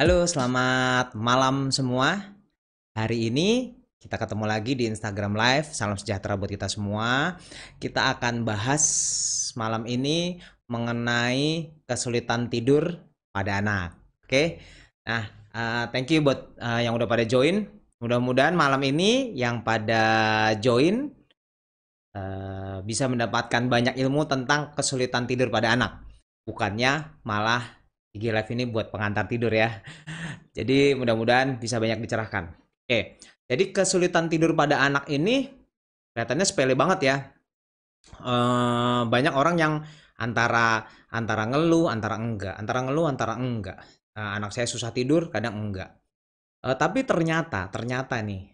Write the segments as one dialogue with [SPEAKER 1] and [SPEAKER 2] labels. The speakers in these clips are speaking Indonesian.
[SPEAKER 1] Halo, selamat malam semua. Hari ini kita ketemu lagi di Instagram Live. Salam sejahtera buat kita semua. Kita akan bahas malam ini mengenai kesulitan tidur pada anak. Oke. Nah, thank you buat yang udah pada join. Mudah-mudahan malam ini yang pada join bisa mendapatkan banyak ilmu tentang kesulitan tidur pada anak. Bukannya malah IG Live ini buat pengantar tidur ya. Jadi mudah-mudahan bisa banyak dicerahkan. Oke, jadi kesulitan tidur pada anak ini kelihatannya sepele banget ya. Banyak orang yang antara antara ngeluh, antara enggak, antara ngeluh, antara enggak. Anak saya susah tidur, kadang enggak. Tapi ternyata nih,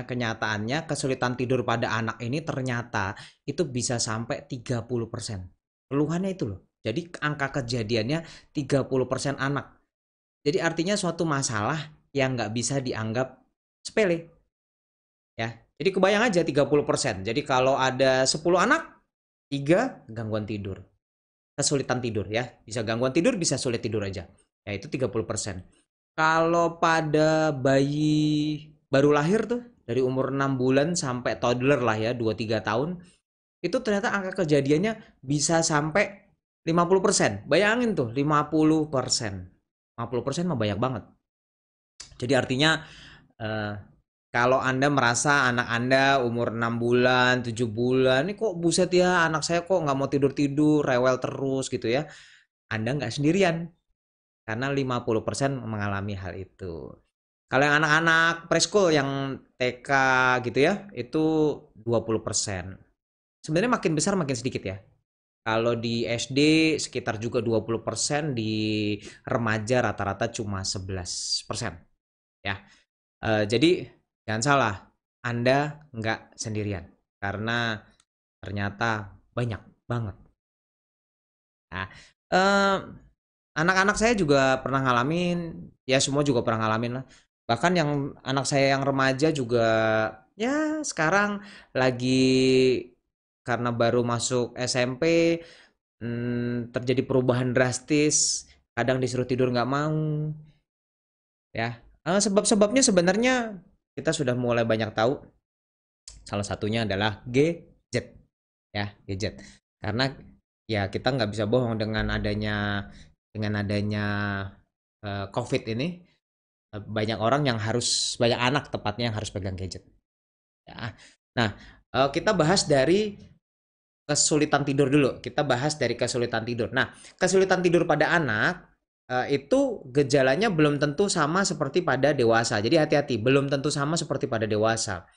[SPEAKER 1] kenyataannya kesulitan tidur pada anak ini ternyata itu bisa sampai 30%. Keluhannya itu loh. Jadi angka kejadiannya 30% anak. Jadi artinya suatu masalah yang nggak bisa dianggap sepele, ya. Jadi kebayang aja 30%. Jadi kalau ada 10 anak, 3 gangguan tidur. Kesulitan tidur ya. Bisa gangguan tidur, bisa sulit tidur aja. Ya itu 30%. Kalau pada bayi baru lahir tuh, dari umur 6 bulan sampai toddler lah ya, 2-3 tahun, itu ternyata angka kejadiannya bisa sampai 50%. Bayangin tuh, 50%. 50% mah banyak banget. Jadi artinya eh, kalau Anda merasa anak Anda umur 6 bulan, 7 bulan, ini kok buset ya anak saya kok nggak mau tidur-tidur, rewel terus gitu ya. Anda nggak sendirian, karena 50% mengalami hal itu. Kalau yang anak-anak preschool yang TK gitu ya, itu 20%. Sebenarnya makin besar makin sedikit ya. Kalau di SD sekitar juga 20%, di remaja rata-rata cuma 11%. Ya. Jadi jangan salah, Anda nggak sendirian karena ternyata banyak banget. Nah, eh, anak-anak saya juga pernah ngalamin, ya semua juga pernah ngalamin lah. Bahkan yang anak saya yang remaja juga, ya sekarang lagi karena baru masuk SMP, terjadi perubahan drastis. Kadang disuruh tidur nggak mau, ya. Sebab-sebabnya sebenarnya kita sudah mulai banyak tahu. Salah satunya adalah gadget, ya, gadget. Karena ya kita nggak bisa bohong dengan adanya COVID ini, banyak anak tepatnya yang harus pegang gadget. Ya. Nah, kita bahas dari kesulitan tidur dulu. Kita bahas dari kesulitan tidur. Nah, kesulitan tidur pada anak itu gejalanya belum tentu sama seperti pada dewasa. Jadi hati-hati, belum tentu sama seperti pada dewasa.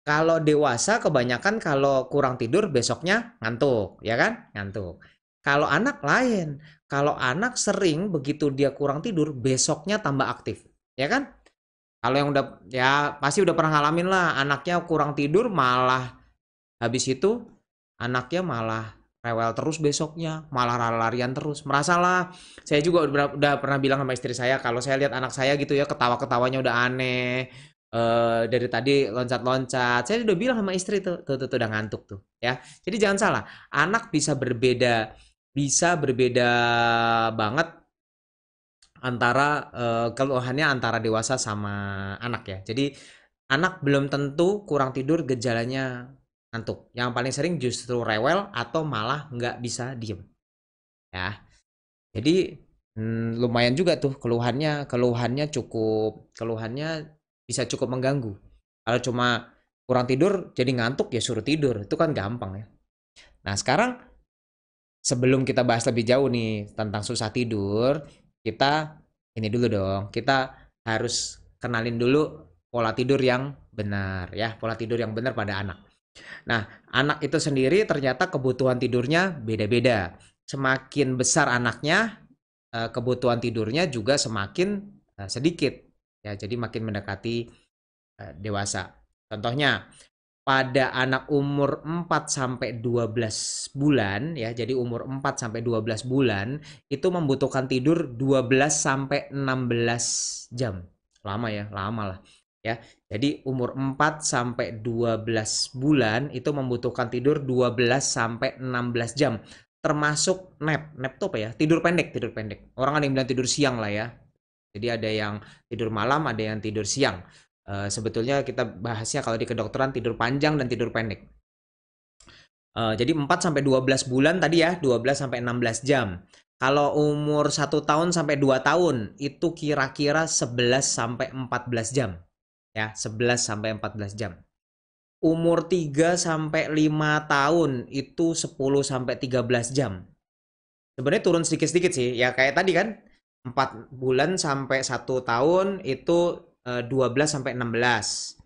[SPEAKER 1] Kalau dewasa kebanyakan kalau kurang tidur besoknya ngantuk, ya kan? Ngantuk. Kalau anak lain, kalau anak sering begitu dia kurang tidur besoknya tambah aktif, ya kan? Kalau yang udah ya pasti udah pernah ngalamin lah, anaknya kurang tidur malah habis itu anaknya malah rewel terus besoknya, malah lari-larian terus. Merasalah, saya juga udah pernah bilang sama istri saya kalau saya lihat anak saya gitu ya ketawa-ketawanya udah aneh, dari tadi loncat-loncat. Saya udah bilang sama istri tuh udah ngantuk tuh, ya. Jadi jangan salah, anak bisa berbeda banget antara keluhannya antara dewasa sama anak ya. Jadi anak belum tentu kurang tidur gejalanya ngantuk. Yang paling sering justru rewel atau malah nggak bisa diem, ya. Jadi lumayan juga tuh keluhannya bisa cukup mengganggu. Kalau cuma kurang tidur jadi ngantuk ya suruh tidur, itu kan gampang ya. Nah sekarang sebelum kita bahas lebih jauh nih tentang susah tidur, kita ini dulu dong, kita harus kenalin dulu pola tidur yang benar ya, pola tidur yang benar pada anak. Nah, anak itu sendiri ternyata kebutuhan tidurnya beda-beda. Semakin besar anaknya, kebutuhan tidurnya juga semakin sedikit. Ya, jadi makin mendekati dewasa. Contohnya, pada anak umur 4 sampai 12 bulan ya. Jadi umur 4 sampai 12 bulan itu membutuhkan tidur 12 sampai 16 jam. Lama ya, lama lah. Ya. Jadi umur 4 sampai 12 bulan itu membutuhkan tidur 12 sampai 16 jam. termasuk nap. Nap tuh apa ya? Tidur pendek, tidur pendek. Orang ada yang bilang tidur siang lah ya. Jadi ada yang tidur malam, ada yang tidur siang. Sebetulnya kita bahasnya kalau di kedokteran tidur panjang dan tidur pendek. Jadi 4 sampai 12 bulan tadi ya, 12 sampai 16 jam. Kalau umur 1 tahun sampai 2 tahun itu kira-kira 11 sampai 14 jam. Ya, 11 sampai 14 jam. Umur 3 sampai 5 tahun itu 10 sampai 13 jam. Sebenarnya turun sedikit-sedikit sih. Ya kayak tadi kan 4 bulan sampai 1 tahun itu 12 sampai 16.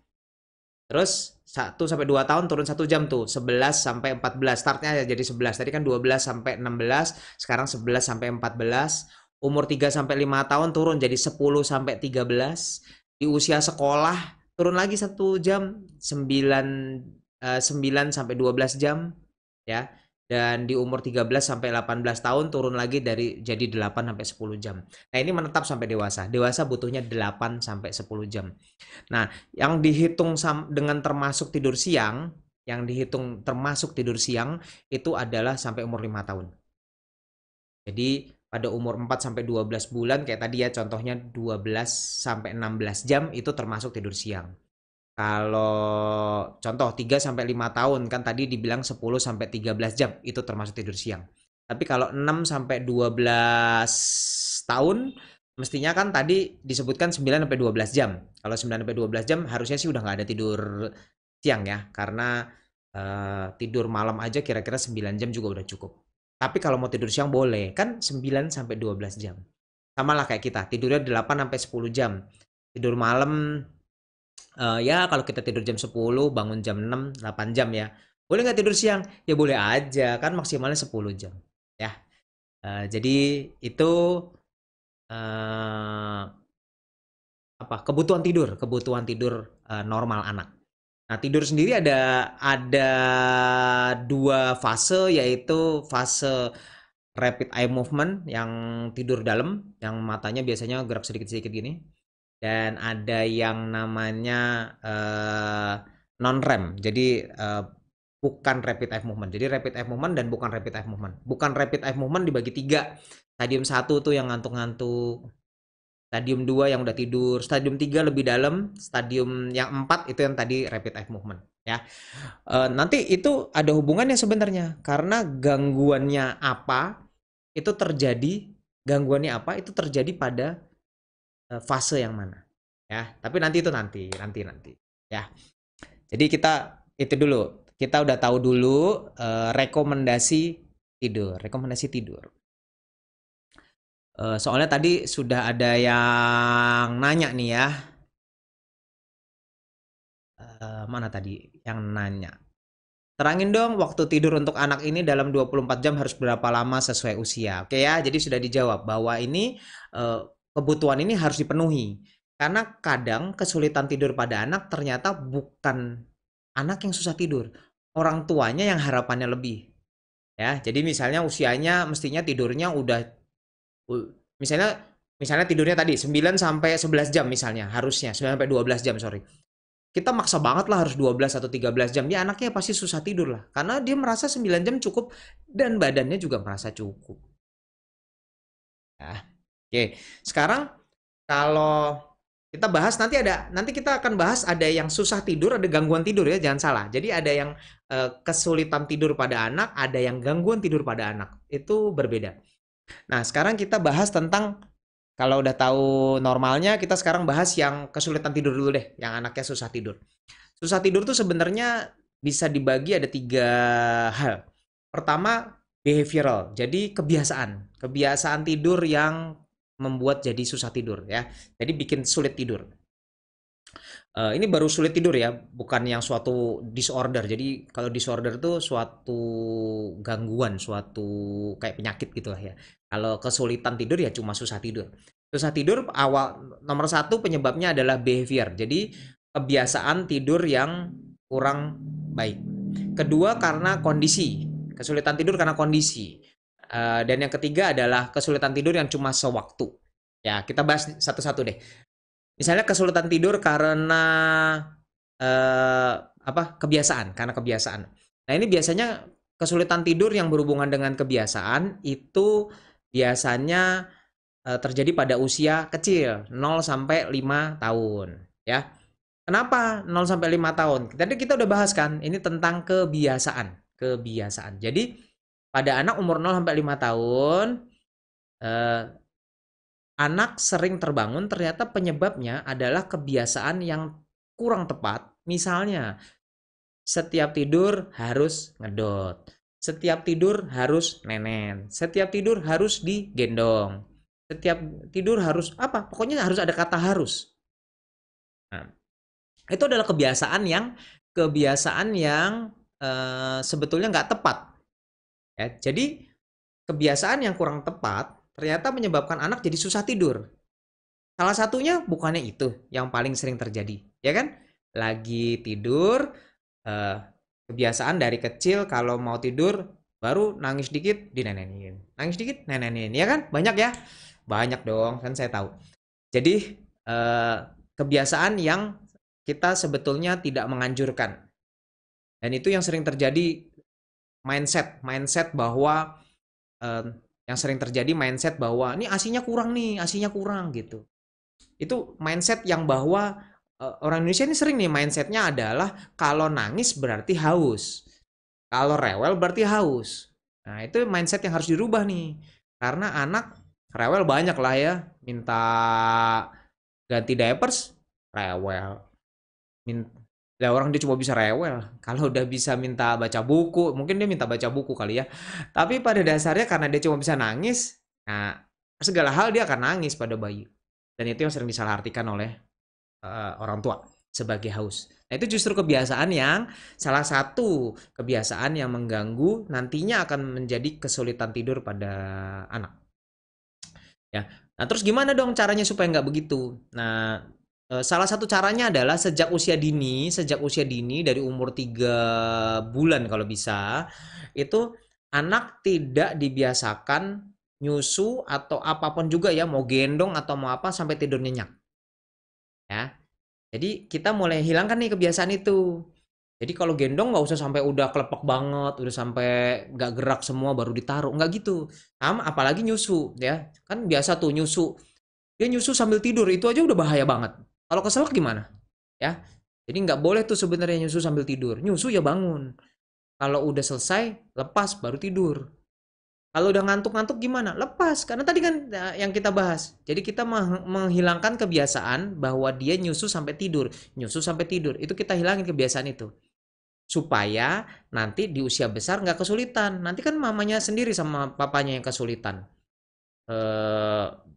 [SPEAKER 1] Terus 1 sampai 2 tahun turun 1 jam tuh, 11 sampai 14. Startnya jadi 11. Tadi kan 12 sampai 16, sekarang 11 sampai 14. Umur 3 sampai 5 tahun turun jadi 10 sampai 13. Di usia sekolah turun lagi 1 jam, 9 sampai 12 jam ya. Dan di umur 13 sampai 18 tahun turun lagi dari jadi 8 sampai 10 jam. Nah, ini menetap sampai dewasa. Dewasa butuhnya 8 sampai 10 jam. Nah, yang dihitung dengan termasuk tidur siang, yang dihitung termasuk tidur siang itu adalah sampai umur 5 tahun. Jadi pada umur 4 sampai 12 bulan kayak tadi ya contohnya 12 sampai 16 jam itu termasuk tidur siang. Kalau contoh 3 sampai 5 tahun kan tadi dibilang 10 sampai 13 jam itu termasuk tidur siang. Tapi kalau 6 sampai 12 tahun mestinya kan tadi disebutkan 9 sampai 12 jam. Kalau 9 sampai 12 jam harusnya sih udah nggak ada tidur siang ya karena tidur malam aja kira-kira 9 jam juga udah cukup. Tapi kalau mau tidur siang boleh kan 9 sampai 12 jam. Sama lah kayak kita, tidurnya 8 sampai 10 jam. Tidur malam ya kalau kita tidur jam 10 bangun jam 6 8 jam ya. Boleh nggak tidur siang? Ya boleh aja, kan maksimalnya 10 jam. Ya, jadi itu eh, apa? Kebutuhan tidur normal anak. Nah, tidur sendiri ada dua fase yaitu fase rapid eye movement yang tidur dalam, yang matanya biasanya gerak sedikit-sedikit gini. Dan ada yang namanya non REM. Jadi bukan rapid eye movement. Jadi rapid eye movement dan bukan rapid eye movement. Bukan rapid eye movement dibagi 3. Stadium 1 tuh yang ngantuk-ngantuk. Stadium 2 yang udah tidur. Stadium 3 lebih dalam. Stadium yang 4 itu yang tadi rapid eye movement. Ya. Nanti itu ada hubungannya sebenarnya. Karena gangguannya apa itu terjadi pada fase yang mana ya, tapi nanti itu nanti ya. Jadi kita itu dulu, kita udah tahu dulu rekomendasi tidur. Soalnya tadi sudah ada yang nanya nih ya. Mana tadi yang nanya, terangin dong waktu tidur untuk anak ini dalam 24 jam harus berapa lama sesuai usia. Oke ya, jadi sudah dijawab bahwa ini kebutuhan ini harus dipenuhi. Karena kadang kesulitan tidur pada anak ternyata bukan anak yang susah tidur, orang tuanya yang harapannya lebih. Ya, jadi misalnya usianya mestinya tidurnya udah misalnya misalnya tidurnya tadi 9 sampai 11 jam misalnya, harusnya 9 sampai 12 jam, sorry. Kita maksa banget lah harus 12 atau 13 jam. Ya anaknya pasti susah tidur lah. Karena dia merasa 9 jam cukup dan badannya juga merasa cukup. Nah, oke. Sekarang kalau kita bahas nanti kita akan bahas ada yang susah tidur, ada gangguan tidur ya, jangan salah. Jadi ada yang kesulitan tidur pada anak, ada yang gangguan tidur pada anak. Itu berbeda. Nah, sekarang kita bahas tentang kalau udah tahu normalnya, kita sekarang bahas yang kesulitan tidur dulu deh, yang anaknya susah tidur. Susah tidur tuh sebenarnya bisa dibagi ada 3 hal. Pertama, behavioral, jadi kebiasaan. Kebiasaan tidur yang membuat jadi susah tidur ya. Jadi bikin sulit tidur. Ini baru sulit tidur ya, bukan yang suatu disorder. Jadi kalau disorder itu suatu gangguan, suatu kayak penyakit gitu lah ya. Kalau kesulitan tidur ya cuma susah tidur. Susah tidur nomor 1 penyebabnya adalah behavior. Jadi kebiasaan tidur yang kurang baik. Kedua karena kondisi, kesulitan tidur karena kondisi. Dan yang ketiga adalah kesulitan tidur yang cuma sewaktu. Ya, kita bahas satu-satu deh. Misalnya kesulitan tidur karena kebiasaan, karena kebiasaan. Nah, ini biasanya kesulitan tidur yang berhubungan dengan kebiasaan itu biasanya terjadi pada usia kecil, 0 sampai 5 tahun, ya. Kenapa 0 sampai 5 tahun? Tadi kita udah bahas kan, ini tentang kebiasaan, kebiasaan. Jadi pada anak umur 0 sampai 5 tahun, eh, anak sering terbangun ternyata penyebabnya adalah kebiasaan yang kurang tepat. Misalnya, setiap tidur harus ngedot. Setiap tidur harus nenen. Setiap tidur harus digendong. Setiap tidur harus apa? Pokoknya harus ada kata harus. Nah, itu adalah kebiasaan yang sebetulnya nggak tepat. Ya, jadi kebiasaan yang kurang tepat ternyata menyebabkan anak jadi susah tidur. Salah satunya bukannya itu yang paling sering terjadi, ya kan? Lagi tidur, eh, kebiasaan dari kecil kalau mau tidur baru nangis dikit dinenenin, nangis dikit nenenin, ya kan? Banyak ya, banyak dong, kan saya tahu. Jadi eh, kebiasaan yang kita sebetulnya tidak menganjurkan, dan itu yang sering terjadi mindset, mindset bahwa eh, yang sering terjadi mindset bahwa ini asinya kurang gitu. Itu mindset yang bahwa orang Indonesia ini sering nih mindsetnya adalah kalau nangis berarti haus. Kalau rewel berarti haus. Nah, itu mindset yang harus dirubah nih. Karena anak rewel banyak lah ya. Minta ganti diapers, rewel. Lah orang dia cuma bisa rewel. Kalau udah bisa minta baca buku, mungkin dia minta baca buku kali ya. Tapi pada dasarnya karena dia cuma bisa nangis, nah segala hal dia akan nangis pada bayi. Dan itu yang sering disalahartikan oleh orang tua sebagai haus. Nah, itu justru kebiasaan yang salah satu kebiasaan yang mengganggu nantinya akan menjadi kesulitan tidur pada anak. Ya. Nah, terus gimana dong caranya supaya nggak begitu? Nah, salah satu caranya adalah sejak usia dini dari umur 3 bulan kalau bisa, itu anak tidak dibiasakan nyusu atau apapun juga ya, mau gendong atau mau apa sampai tidur nyenyak. Ya. Jadi kita mulai hilangkan nih kebiasaan itu. Jadi kalau gendong nggak usah sampai udah kelepek banget, udah sampai nggak gerak semua baru ditaruh, nggak gitu. Sama apalagi nyusu ya, kan biasa tuh nyusu. Dia nyusu sambil tidur itu aja udah bahaya banget. Kalau keselak gimana? Ya, jadi nggak boleh tuh sebenarnya nyusu sambil tidur. Nyusu ya bangun. Kalau udah selesai lepas baru tidur. Kalau udah ngantuk-ngantuk gimana? Lepas. Karena tadi kan yang kita bahas. Jadi kita menghilangkan kebiasaan bahwa dia nyusu sampai tidur. Nyusu sampai tidur. Itu kita hilangin kebiasaan itu. Supaya nanti di usia besar nggak kesulitan. Nanti kan mamanya sendiri sama papanya yang kesulitan.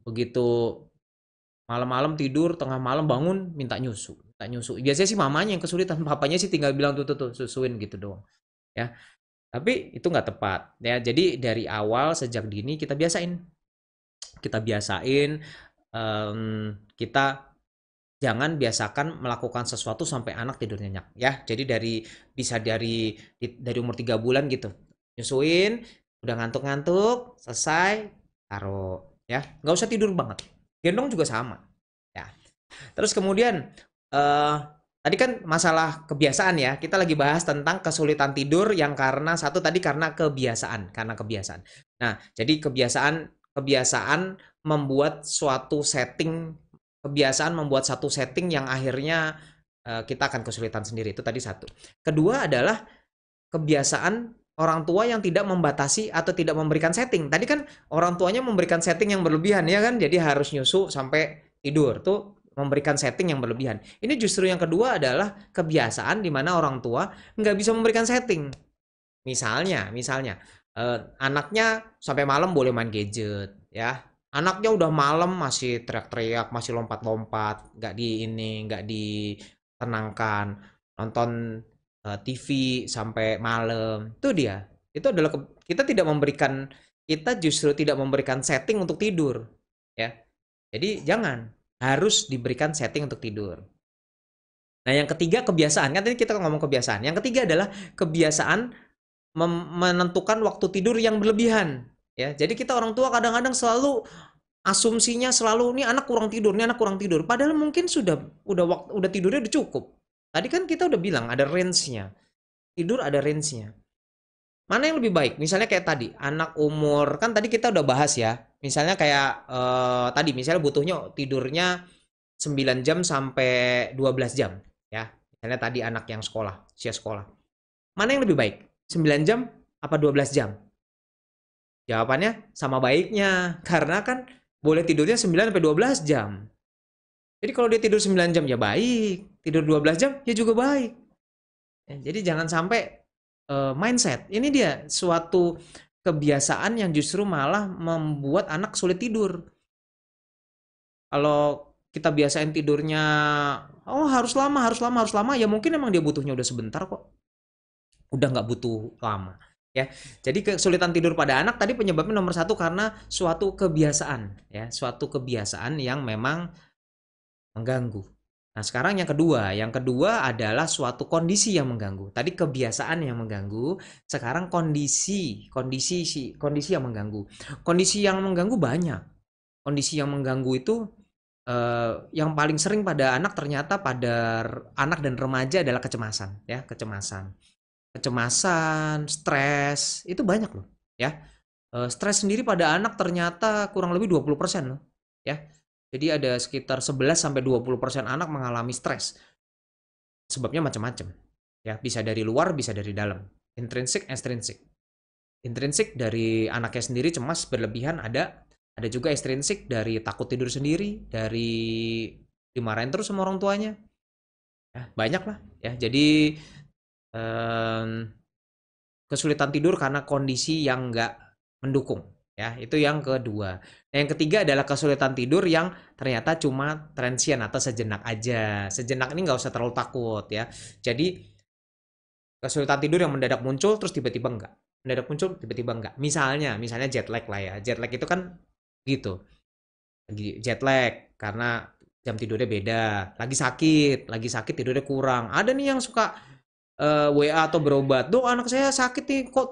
[SPEAKER 1] Begitu malam-malam tidur, tengah malam bangun minta nyusu. Minta nyusu. Biasanya sih mamanya yang kesulitan. Papanya sih tinggal bilang tuh susuin gitu doang. Ya. Tapi itu nggak tepat ya. Jadi dari awal sejak dini kita biasain, kita jangan biasakan melakukan sesuatu sampai anak tidur nyenyak ya. Jadi bisa dari umur 3 bulan gitu, nyusuin, udah ngantuk-ngantuk, selesai, taruh ya. Nggak usah tidur banget. Gendong juga sama ya. Terus kemudian eh tadi kan masalah kebiasaan ya. Kita lagi bahas tentang kesulitan tidur yang karena satu tadi karena kebiasaan, karena kebiasaan. Nah, jadi kebiasaan membuat suatu setting, kebiasaan membuat satu setting yang akhirnya kita akan kesulitan sendiri. Itu tadi satu. Kedua adalah kebiasaan orang tua yang tidak membatasi atau tidak memberikan setting. Tadi kan orang tuanya memberikan setting yang berlebihan ya kan. Jadi harus nyusu sampai tidur. Tuh memberikan setting yang berlebihan. Ini justru yang kedua adalah kebiasaan di mana orang tua nggak bisa memberikan setting. Misalnya, anaknya sampai malam boleh main gadget, ya. Anaknya udah malam masih teriak-teriak, masih lompat-lompat, nggak ditenangkan, nonton TV sampai malam. Itu dia. Itu adalah kita justru tidak memberikan setting untuk tidur, ya. Jadi jangan, harus diberikan setting untuk tidur. Nah, yang ketiga kebiasaan. Kan tadi kita ngomong kebiasaan. Yang ketiga adalah kebiasaan menentukan waktu tidur yang berlebihan. Ya, jadi kita orang tua kadang-kadang selalu asumsinya selalu nih anak kurang tidur, nih anak kurang tidur. Padahal mungkin udah tidurnya udah cukup. Tadi kan kita udah bilang ada range-nya. Tidur ada range-nya. Mana yang lebih baik? Misalnya kayak tadi, anak umur, kan tadi kita udah bahas ya. Misalnya kayak tadi, misalnya butuhnya tidurnya 9 jam sampai 12 jam. Ya, misalnya tadi anak yang sekolah, usia sekolah. Mana yang lebih baik? 9 jam apa 12 jam? Jawabannya sama baiknya. Karena kan boleh tidurnya 9 sampai 12 jam. Jadi kalau dia tidur 9 jam ya baik. Tidur 12 jam ya juga baik. Ya, jadi jangan sampai mindset. Ini dia suatu kebiasaan yang justru malah membuat anak sulit tidur. Kalau kita biasain tidurnya, oh harus lama, harus lama, harus lama, ya mungkin emang dia butuhnya udah sebentar kok. Udah nggak butuh lama. Ya, jadi kesulitan tidur pada anak tadi penyebabnya nomor satu karena suatu kebiasaan, ya, suatu kebiasaan yang memang mengganggu. Nah, sekarang yang kedua adalah suatu kondisi yang mengganggu. Tadi kebiasaan yang mengganggu, sekarang kondisi yang mengganggu. Kondisi yang mengganggu banyak. Kondisi yang mengganggu itu yang paling sering pada anak ternyata pada anak dan remaja adalah kecemasan, ya, kecemasan. Kecemasan, stres, itu banyak loh, ya. Stres sendiri pada anak ternyata kurang lebih 20% loh, ya. Jadi ada sekitar 11 sampai 20% anak mengalami stres. Sebabnya macam-macam. Ya, bisa dari luar, bisa dari dalam. Intrinsik, ekstrinsik. Intrinsik dari anaknya sendiri cemas berlebihan ada. Ada juga ekstrinsik dari takut tidur sendiri, dari dimarahin terus sama orang tuanya. Ya, banyak lah ya. Jadi kesulitan tidur karena kondisi yang nggak mendukung. Ya, itu yang kedua. Nah, yang ketiga adalah kesulitan tidur yang ternyata cuma transient atau sejenak aja. Sejenak ini nggak usah terlalu takut ya. Jadi kesulitan tidur yang mendadak muncul terus tiba-tiba enggak. Mendadak muncul tiba-tiba enggak. Misalnya jet lag lah ya. Jet lag itu kan gitu. Lagi jet lag karena jam tidurnya beda. Lagi sakit tidurnya kurang. Ada nih yang suka WA atau berobat. Dok, anak saya sakit nih kok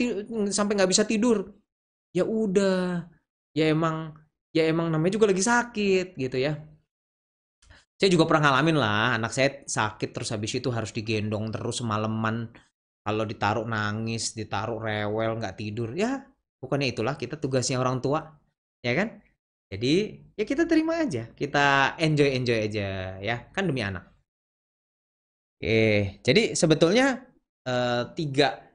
[SPEAKER 1] sampai nggak bisa tidur. Ya udah, ya emang namanya juga lagi sakit gitu ya. Saya juga pernah ngalamin lah, anak saya sakit terus habis itu harus digendong terus semalaman. Kalau ditaruh nangis, ditaruh rewel, nggak tidur. Ya, bukannya itulah kita tugasnya orang tua, ya kan? Jadi, ya kita terima aja. Kita enjoy-enjoy aja, ya. Kan demi anak. Oke, jadi sebetulnya tiga,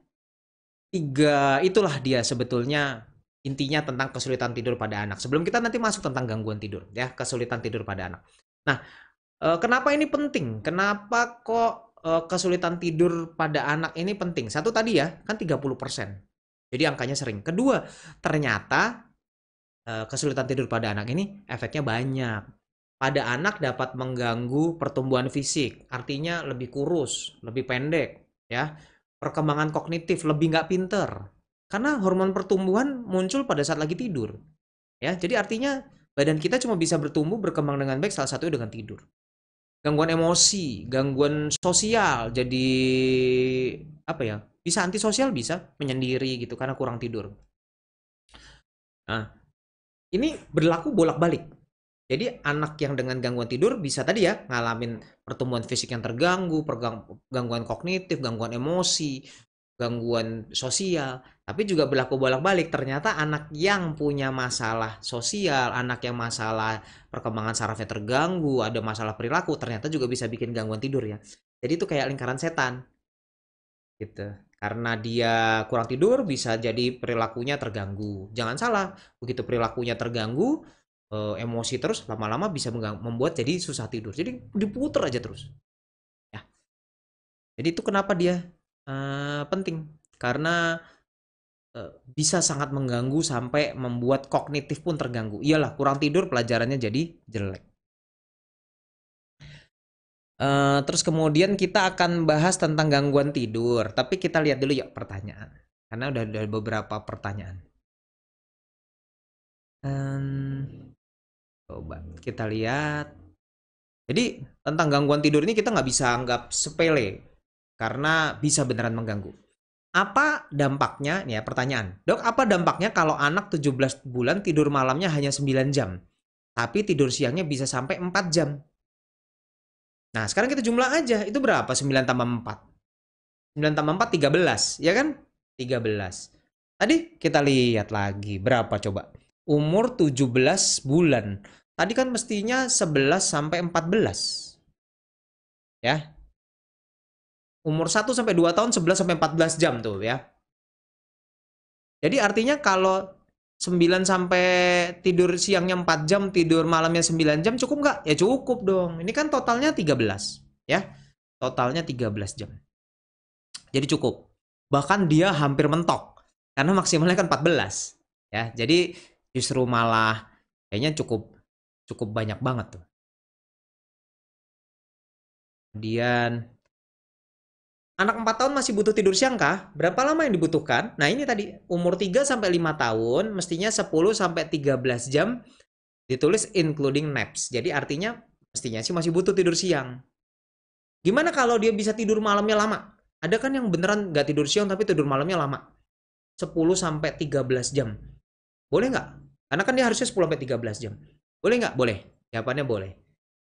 [SPEAKER 1] tiga itulah dia sebetulnya intinya tentang kesulitan tidur pada anak. Sebelum kita nanti masuk tentang gangguan tidur, ya, kesulitan tidur pada anak. Nah, kenapa ini penting? Kenapa kok kesulitan tidur pada anak ini penting? Satu tadi ya, kan 30%. Jadi angkanya sering. Kedua, ternyata kesulitan tidur pada anak ini efeknya banyak. Pada anak dapat mengganggu pertumbuhan fisik, artinya lebih kurus, lebih pendek, ya. Perkembangan kognitif lebih nggak pinter. Karena hormon pertumbuhan muncul pada saat lagi tidur, ya. Jadi artinya badan kita cuma bisa bertumbuh berkembang dengan baik salah satunya dengan tidur. Gangguan emosi, gangguan sosial, jadi apa ya? Bisa antisosial, bisa menyendiri gitu karena kurang tidur. Nah, ini berlaku bolak-balik. Jadi anak yang dengan gangguan tidur bisa tadi ya ngalamin pertumbuhan fisik yang terganggu, gangguan kognitif, gangguan emosi, gangguan sosial, tapi juga berlaku bolak-balik. Ternyata anak yang punya masalah sosial, anak yang masalah perkembangan sarafnya terganggu, ada masalah perilaku, ternyata juga bisa bikin gangguan tidur ya. Jadi itu kayak lingkaran setan gitu. Karena dia kurang tidur bisa jadi perilakunya terganggu. Jangan salah, begitu perilakunya terganggu, emosi terus lama-lama bisa membuat jadi susah tidur. Jadi diputer aja terus. Ya. Jadi itu kenapa dia penting? Karena bisa sangat mengganggu sampai membuat kognitif pun terganggu. Iyalah, kurang tidur pelajarannya jadi jelek. Terus kemudian kita akan bahas tentang gangguan tidur, tapi kita lihat dulu yuk pertanyaan. Karena udah ada beberapa pertanyaan. Coba kita lihat. Jadi tentang gangguan tidur ini kita nggak bisa anggap sepele karena bisa beneran mengganggu. Apa dampaknya? Nih ya pertanyaan. Dok, apa dampaknya kalau anak 17 bulan tidur malamnya hanya 9 jam, tapi tidur siangnya bisa sampai 4 jam? Nah, sekarang kita jumlah aja. Itu berapa? 9 tambah 4. 9 tambah 4, 13. Ya kan? 13. Tadi kita lihat lagi berapa coba? Umur 17 bulan. Tadi kan mestinya 11 sampai 14. Ya. Umur 1 sampai 2 tahun 11 sampai 14 jam tuh ya. Jadi artinya kalau 9 sampai tidur siangnya 4 jam, tidur malamnya 9 jam cukup nggak? Ya cukup dong. Ini kan totalnya 13 ya. Totalnya 13 jam. Jadi cukup. Bahkan dia hampir mentok. Karena maksimalnya kan 14 ya. Jadi justru malah kayaknya cukup banyak banget tuh. Kemudian anak 4 tahun masih butuh tidur siang kah? Berapa lama yang dibutuhkan? Nah, ini tadi umur 3 sampai 5 tahun mestinya 10 sampai 13 jam ditulis including naps. Jadi artinya mestinya sih masih butuh tidur siang. Gimana kalau dia bisa tidur malamnya lama? Ada kan yang beneran nggak tidur siang tapi tidur malamnya lama. 10 sampai 13 jam. Boleh nggak? Karena kan dia harusnya 10 sampai 13 jam. Boleh nggak? Boleh. Jawabannya boleh.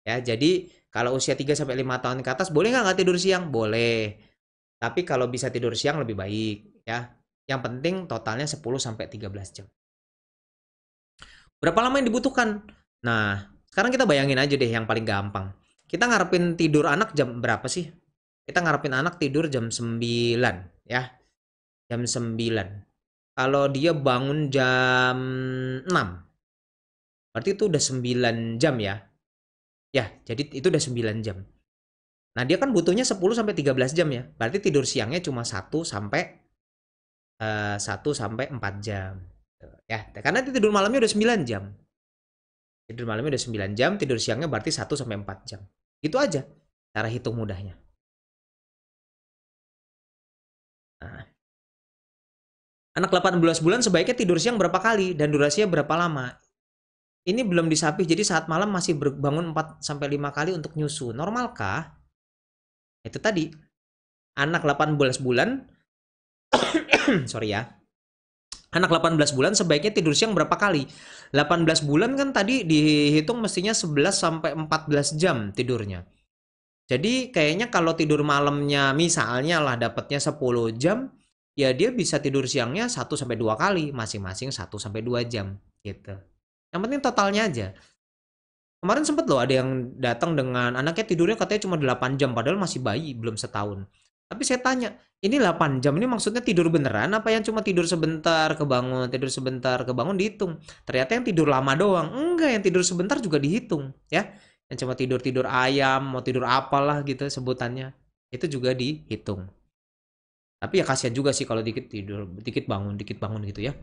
[SPEAKER 1] Ya, jadi kalau usia 3 sampai 5 tahun ke atas boleh nggak tidur siang? Boleh. Tapi kalau bisa tidur siang lebih baik ya. Yang penting totalnya 10 sampai 13 jam. Berapa lama yang dibutuhkan? Nah, sekarang kita bayangin aja deh yang paling gampang. Kita ngarepin tidur anak jam berapa sih? Kita ngarepin anak tidur jam 9 ya. Jam 9. Kalau dia bangun jam 6, berarti itu udah 9 jam ya. Ya, jadi itu udah 9 jam. Nah, dia kan butuhnya 10 sampai 13 jam ya. Berarti tidur siangnya cuma 1 sampai 4 jam. Ya, karena tidur malamnya udah 9 jam. Tidur malamnya udah 9 jam, tidur siangnya berarti 1 sampai 4 jam. Itu aja cara hitung mudahnya. Nah, anak 18 bulan sebaiknya tidur siang berapa kali dan durasinya berapa lama? Ini belum disapih, jadi saat malam masih bangun 4 sampai 5 kali untuk nyusu. Normalkah? Itu tadi. Anak 18 bulan, sorry ya. Anak 18 bulan sebaiknya tidur siang berapa kali? 18 bulan kan tadi dihitung mestinya 11 sampai 14 jam tidurnya. Jadi kayaknya kalau tidur malamnya misalnya lah dapatnya 10 jam, ya dia bisa tidur siangnya 1 sampai 2 kali, masing-masing 1 sampai 2 jam gitu. Yang penting totalnya aja. Kemarin sempet loh ada yang datang dengan anaknya tidurnya katanya cuma 8 jam padahal masih bayi, belum setahun. Tapi saya tanya, ini 8 jam ini maksudnya tidur beneran apa yang cuma tidur sebentar kebangun dihitung. Ternyata yang tidur lama doang. Enggak, yang tidur sebentar juga dihitung ya. Yang cuma tidur-tidur ayam, mau tidur apalah gitu sebutannya. Itu juga dihitung. Tapi ya kasihan juga sih kalau dikit tidur, dikit bangun gitu ya.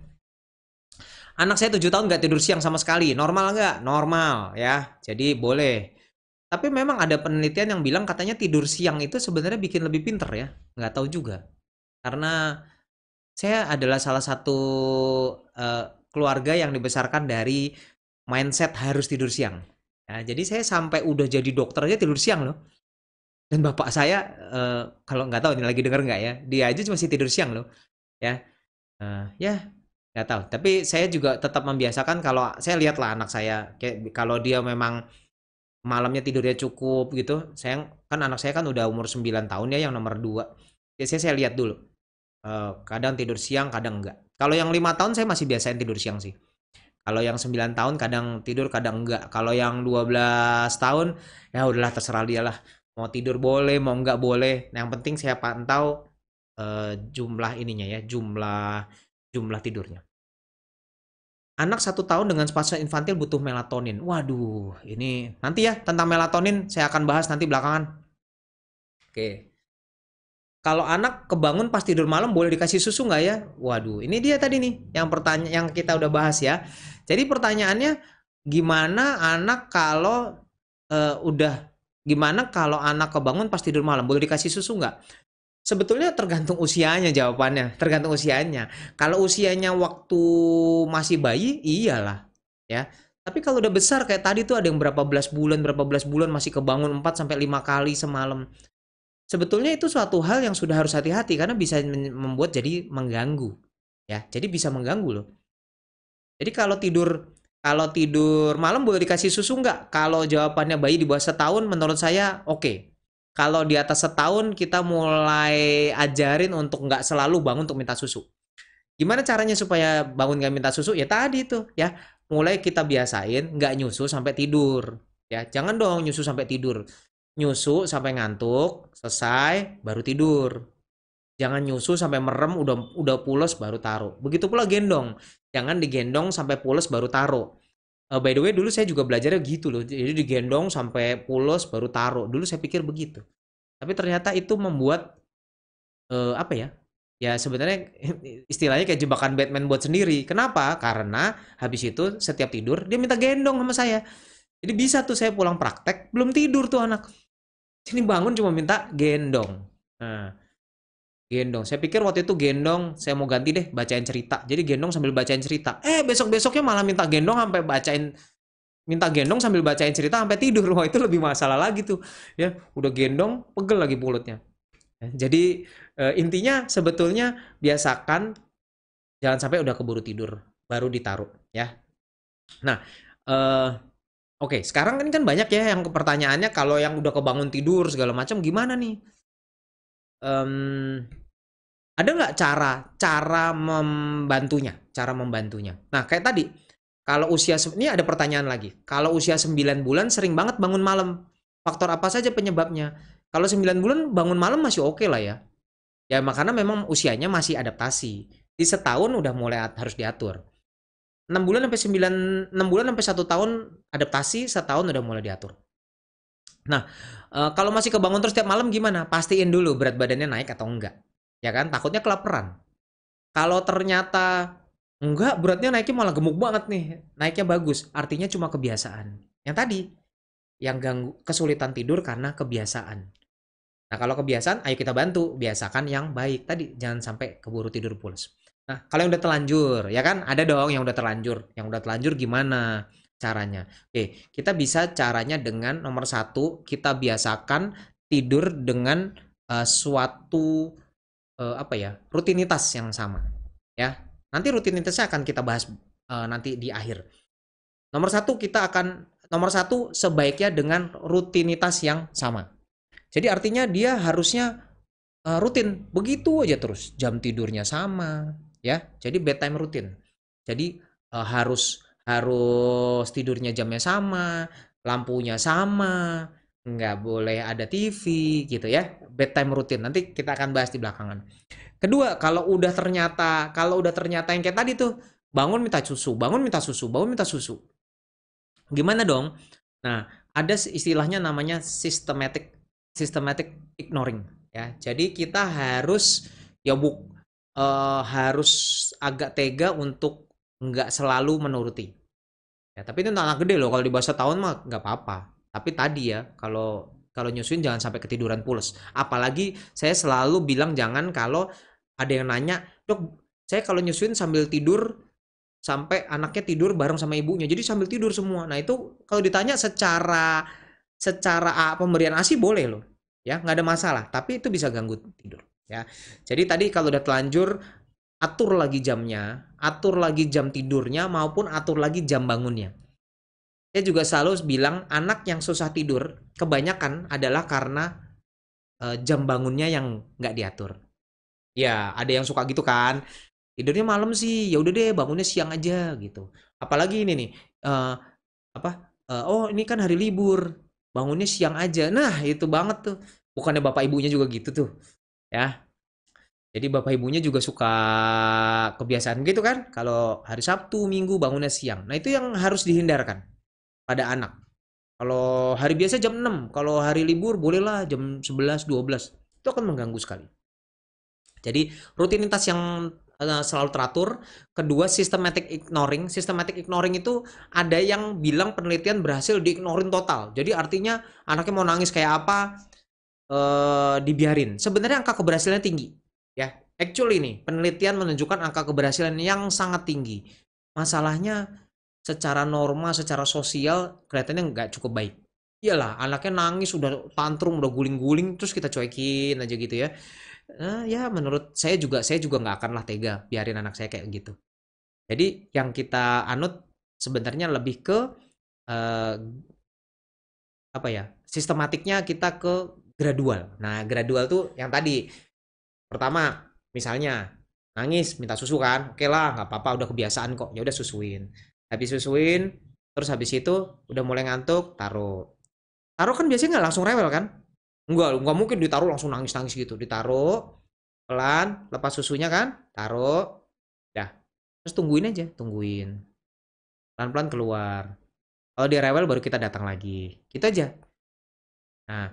[SPEAKER 1] Anak saya 7 tahun nggak tidur siang sama sekali. Normal nggak? Normal ya. Jadi boleh. Tapi memang ada penelitian yang bilang katanya tidur siang itu sebenarnya bikin lebih pinter ya. Nggak tahu juga. Karena saya adalah salah satu keluarga yang dibesarkan dari mindset harus tidur siang. Ya, jadi saya sampai udah jadi dokter aja tidur siang loh. Dan bapak saya kalau nggak tahu ini lagi denger nggak ya, dia aja masih tidur siang loh. Ya, ya nggak tahu. Tapi saya juga tetap membiasakan kalau saya lihat lah anak saya, kayak kalau dia memang malamnya tidurnya cukup gitu. Saya kan anak saya kan udah umur 9 tahun ya yang nomor 2. Biasanya saya lihat dulu. Kadang tidur siang, kadang enggak. Kalau yang 5 tahun saya masih biasain tidur siang sih. Kalau yang 9 tahun kadang tidur, kadang enggak. Kalau yang 12 tahun ya udahlah terserah dia lah. Mau tidur boleh, mau enggak boleh. Nah, yang penting saya pantau jumlah ininya ya, jumlah tidurnya. Anak 1 tahun dengan spasme infantil butuh melatonin. Waduh, ini nanti ya tentang melatonin saya akan bahas nanti belakangan. Oke. Kalau anak kebangun pas tidur malam boleh dikasih susu nggak ya? Waduh, ini dia tadi nih yang pertanyaan yang kita udah bahas ya. Jadi pertanyaannya gimana anak kalau udah gimana kalau anak kebangun pas tidur malam boleh dikasih susu nggak? Sebetulnya tergantung usianya jawabannya, tergantung usianya. Kalau usianya waktu masih bayi, iyalah, ya. Tapi kalau udah besar kayak tadi tuh ada yang berapa belas bulan masih kebangun 4 sampai 5 kali semalam. Sebetulnya itu suatu hal yang sudah harus hati-hati karena bisa membuat jadi mengganggu, ya. Jadi bisa mengganggu loh. Jadi kalau tidur malam boleh dikasih susu nggak? Kalau jawabannya bayi di bawah setahun menurut saya oke. kalau di atas setahun kita mulai ajarin untuk nggak selalu bangun untuk minta susu. Gimana caranya supaya bangun nggak minta susu? Ya tadi tuh ya, mulai kita biasain nggak nyusu sampai tidur. Ya, jangan dong nyusu sampai tidur. Nyusu sampai ngantuk, selesai, baru tidur. Jangan nyusu sampai merem, udah pules baru taruh. Begitu pula gendong. Jangan digendong sampai pules baru taruh. By the way, dulu saya juga belajarnya gitu loh. Jadi digendong sampai pules baru taruh. Dulu saya pikir begitu. Tapi ternyata itu membuat apa ya? Ya sebenarnya istilahnya kayak jebakan Batman buat sendiri. Kenapa? Karena habis itu setiap tidur dia minta gendong sama saya. Jadi bisa tuh saya pulang praktek belum tidur tuh anak. Sini bangun cuma minta gendong. Nah, gendong. Saya pikir waktu itu gendong, saya mau ganti deh bacain cerita. Jadi gendong sambil bacain cerita. Besok-besoknya malah minta gendong sampai minta gendong sambil bacain cerita sampai tidur. Wah, itu lebih masalah lagi tuh. Ya, udah gendong, pegel lagi mulutnya. Jadi intinya sebetulnya biasakan jangan sampai udah keburu tidur baru ditaruh ya. Nah, eh oke, sekarang kan banyak ya yang pertanyaannya kalau yang udah kebangun tidur segala macam gimana nih? Em, ada nggak cara cara membantunya? Cara membantunya. Nah, kayak tadi, kalau ini ada pertanyaan lagi. Kalau usia 9 bulan sering banget bangun malam. Faktor apa saja penyebabnya? Kalau 9 bulan bangun malam masih oke lah ya. Ya makanya memang usianya masih adaptasi. Di setahun udah mulai harus diatur. 6 bulan sampai 9 6 bulan sampai 1 tahun adaptasi, setahun udah mulai diatur. Nah, kalau masih kebangun terus tiap malam gimana? Pastiin dulu berat badannya naik atau enggak. Ya kan? Takutnya kelaparan. Kalau ternyata enggak, beratnya naiknya malah gemuk banget nih. Naiknya bagus, artinya cuma kebiasaan. Yang tadi, yang ganggu kesulitan tidur karena kebiasaan. Nah, kalau kebiasaan, ayo kita bantu. Biasakan yang baik. Tadi, jangan sampai keburu tidur pules. Nah, kalau yang udah terlanjur, ya kan? Ada dong yang udah terlanjur. Yang udah terlanjur gimana caranya? Oke, kita bisa caranya dengan nomor satu, kita biasakan tidur dengan suatu apa ya, rutinitas yang sama. Ya, nanti rutinitasnya akan kita bahas nanti di akhir. Nomor satu sebaiknya dengan rutinitas yang sama. Jadi artinya dia harusnya rutin, begitu aja terus. Jam tidurnya sama, ya. Jadi bedtime rutin. Jadi harus harus tidurnya jamnya sama, lampunya sama, nggak boleh ada TV gitu ya. Bedtime rutin. Nanti kita akan bahas di belakangan. Kedua, kalau udah ternyata yang kayak tadi tuh, bangun minta susu, bangun minta susu, bangun minta susu. Gimana dong? Nah, ada istilahnya namanya systematic ignoring ya. Jadi kita harus ya harus agak tega untuk nggak selalu menuruti. Ya, tapi itu untuk anak gede loh. Kalau di bawah setahun mah nggak apa-apa. Tapi tadi ya, kalau kalau nyusuin jangan sampai ketiduran pules. Apalagi saya selalu bilang jangan kalau ada yang nanya, dok, saya kalau nyusuin sambil tidur sampai anaknya tidur bareng sama ibunya. Jadi sambil tidur semua. Nah, itu kalau ditanya secara secara pemberian ASI boleh loh. Ya, nggak ada masalah, tapi itu bisa ganggu tidur ya. Jadi tadi kalau udah telanjur atur lagi jamnya, atur lagi jam tidurnya maupun atur lagi jam bangunnya. Saya juga selalu bilang anak yang susah tidur kebanyakan adalah karena jam bangunnya yang nggak diatur. Ya, ada yang suka gitu kan. Tidurnya malam sih, ya udah deh bangunnya siang aja gitu. Apalagi ini nih, apa? Oh ini kan hari libur, bangunnya siang aja. Nah itu banget tuh. Bukannya bapak ibunya juga gitu tuh, ya. Jadi bapak ibunya juga suka kebiasaan gitu kan. Kalau hari Sabtu, Minggu bangunnya siang. Nah itu yang harus dihindarkan pada anak. Kalau hari biasa jam 6, kalau hari libur bolehlah jam 11, 12. Itu akan mengganggu sekali. Jadi rutinitas yang selalu teratur. Kedua, systematic ignoring. Systematic ignoring itu ada yang bilang penelitian berhasil diignorin total. Jadi artinya anaknya mau nangis kayak apa, dibiarin. Sebenarnya angka keberhasilannya tinggi. Ya, actually nih penelitian menunjukkan angka keberhasilan yang sangat tinggi. Masalahnya secara norma, secara sosial kelihatannya nggak cukup baik. Iyalah, anaknya nangis, udah tantrum, udah guling-guling, terus kita cuekin aja gitu ya. Ya menurut saya juga nggak akan lah tega biarin anak saya kayak gitu. Jadi yang kita anut sebenarnya lebih ke apa ya? Sistematiknya kita ke gradual. Nah, gradual tuh yang tadi. Pertama, misalnya nangis minta susu kan, oke lah nggak apa-apa udah kebiasaan kok, ya udah susuin. Habis susuin, terus habis itu udah mulai ngantuk, taruh. Taruh kan biasanya nggak langsung rewel kan? Nggak mungkin ditaruh langsung nangis-nangis gitu. Ditaruh pelan, lepas susunya kan, taruh, dah. Terus tungguin aja, tungguin. Pelan-pelan keluar. Kalau dia rewel baru kita datang lagi. Gitu aja. Nah,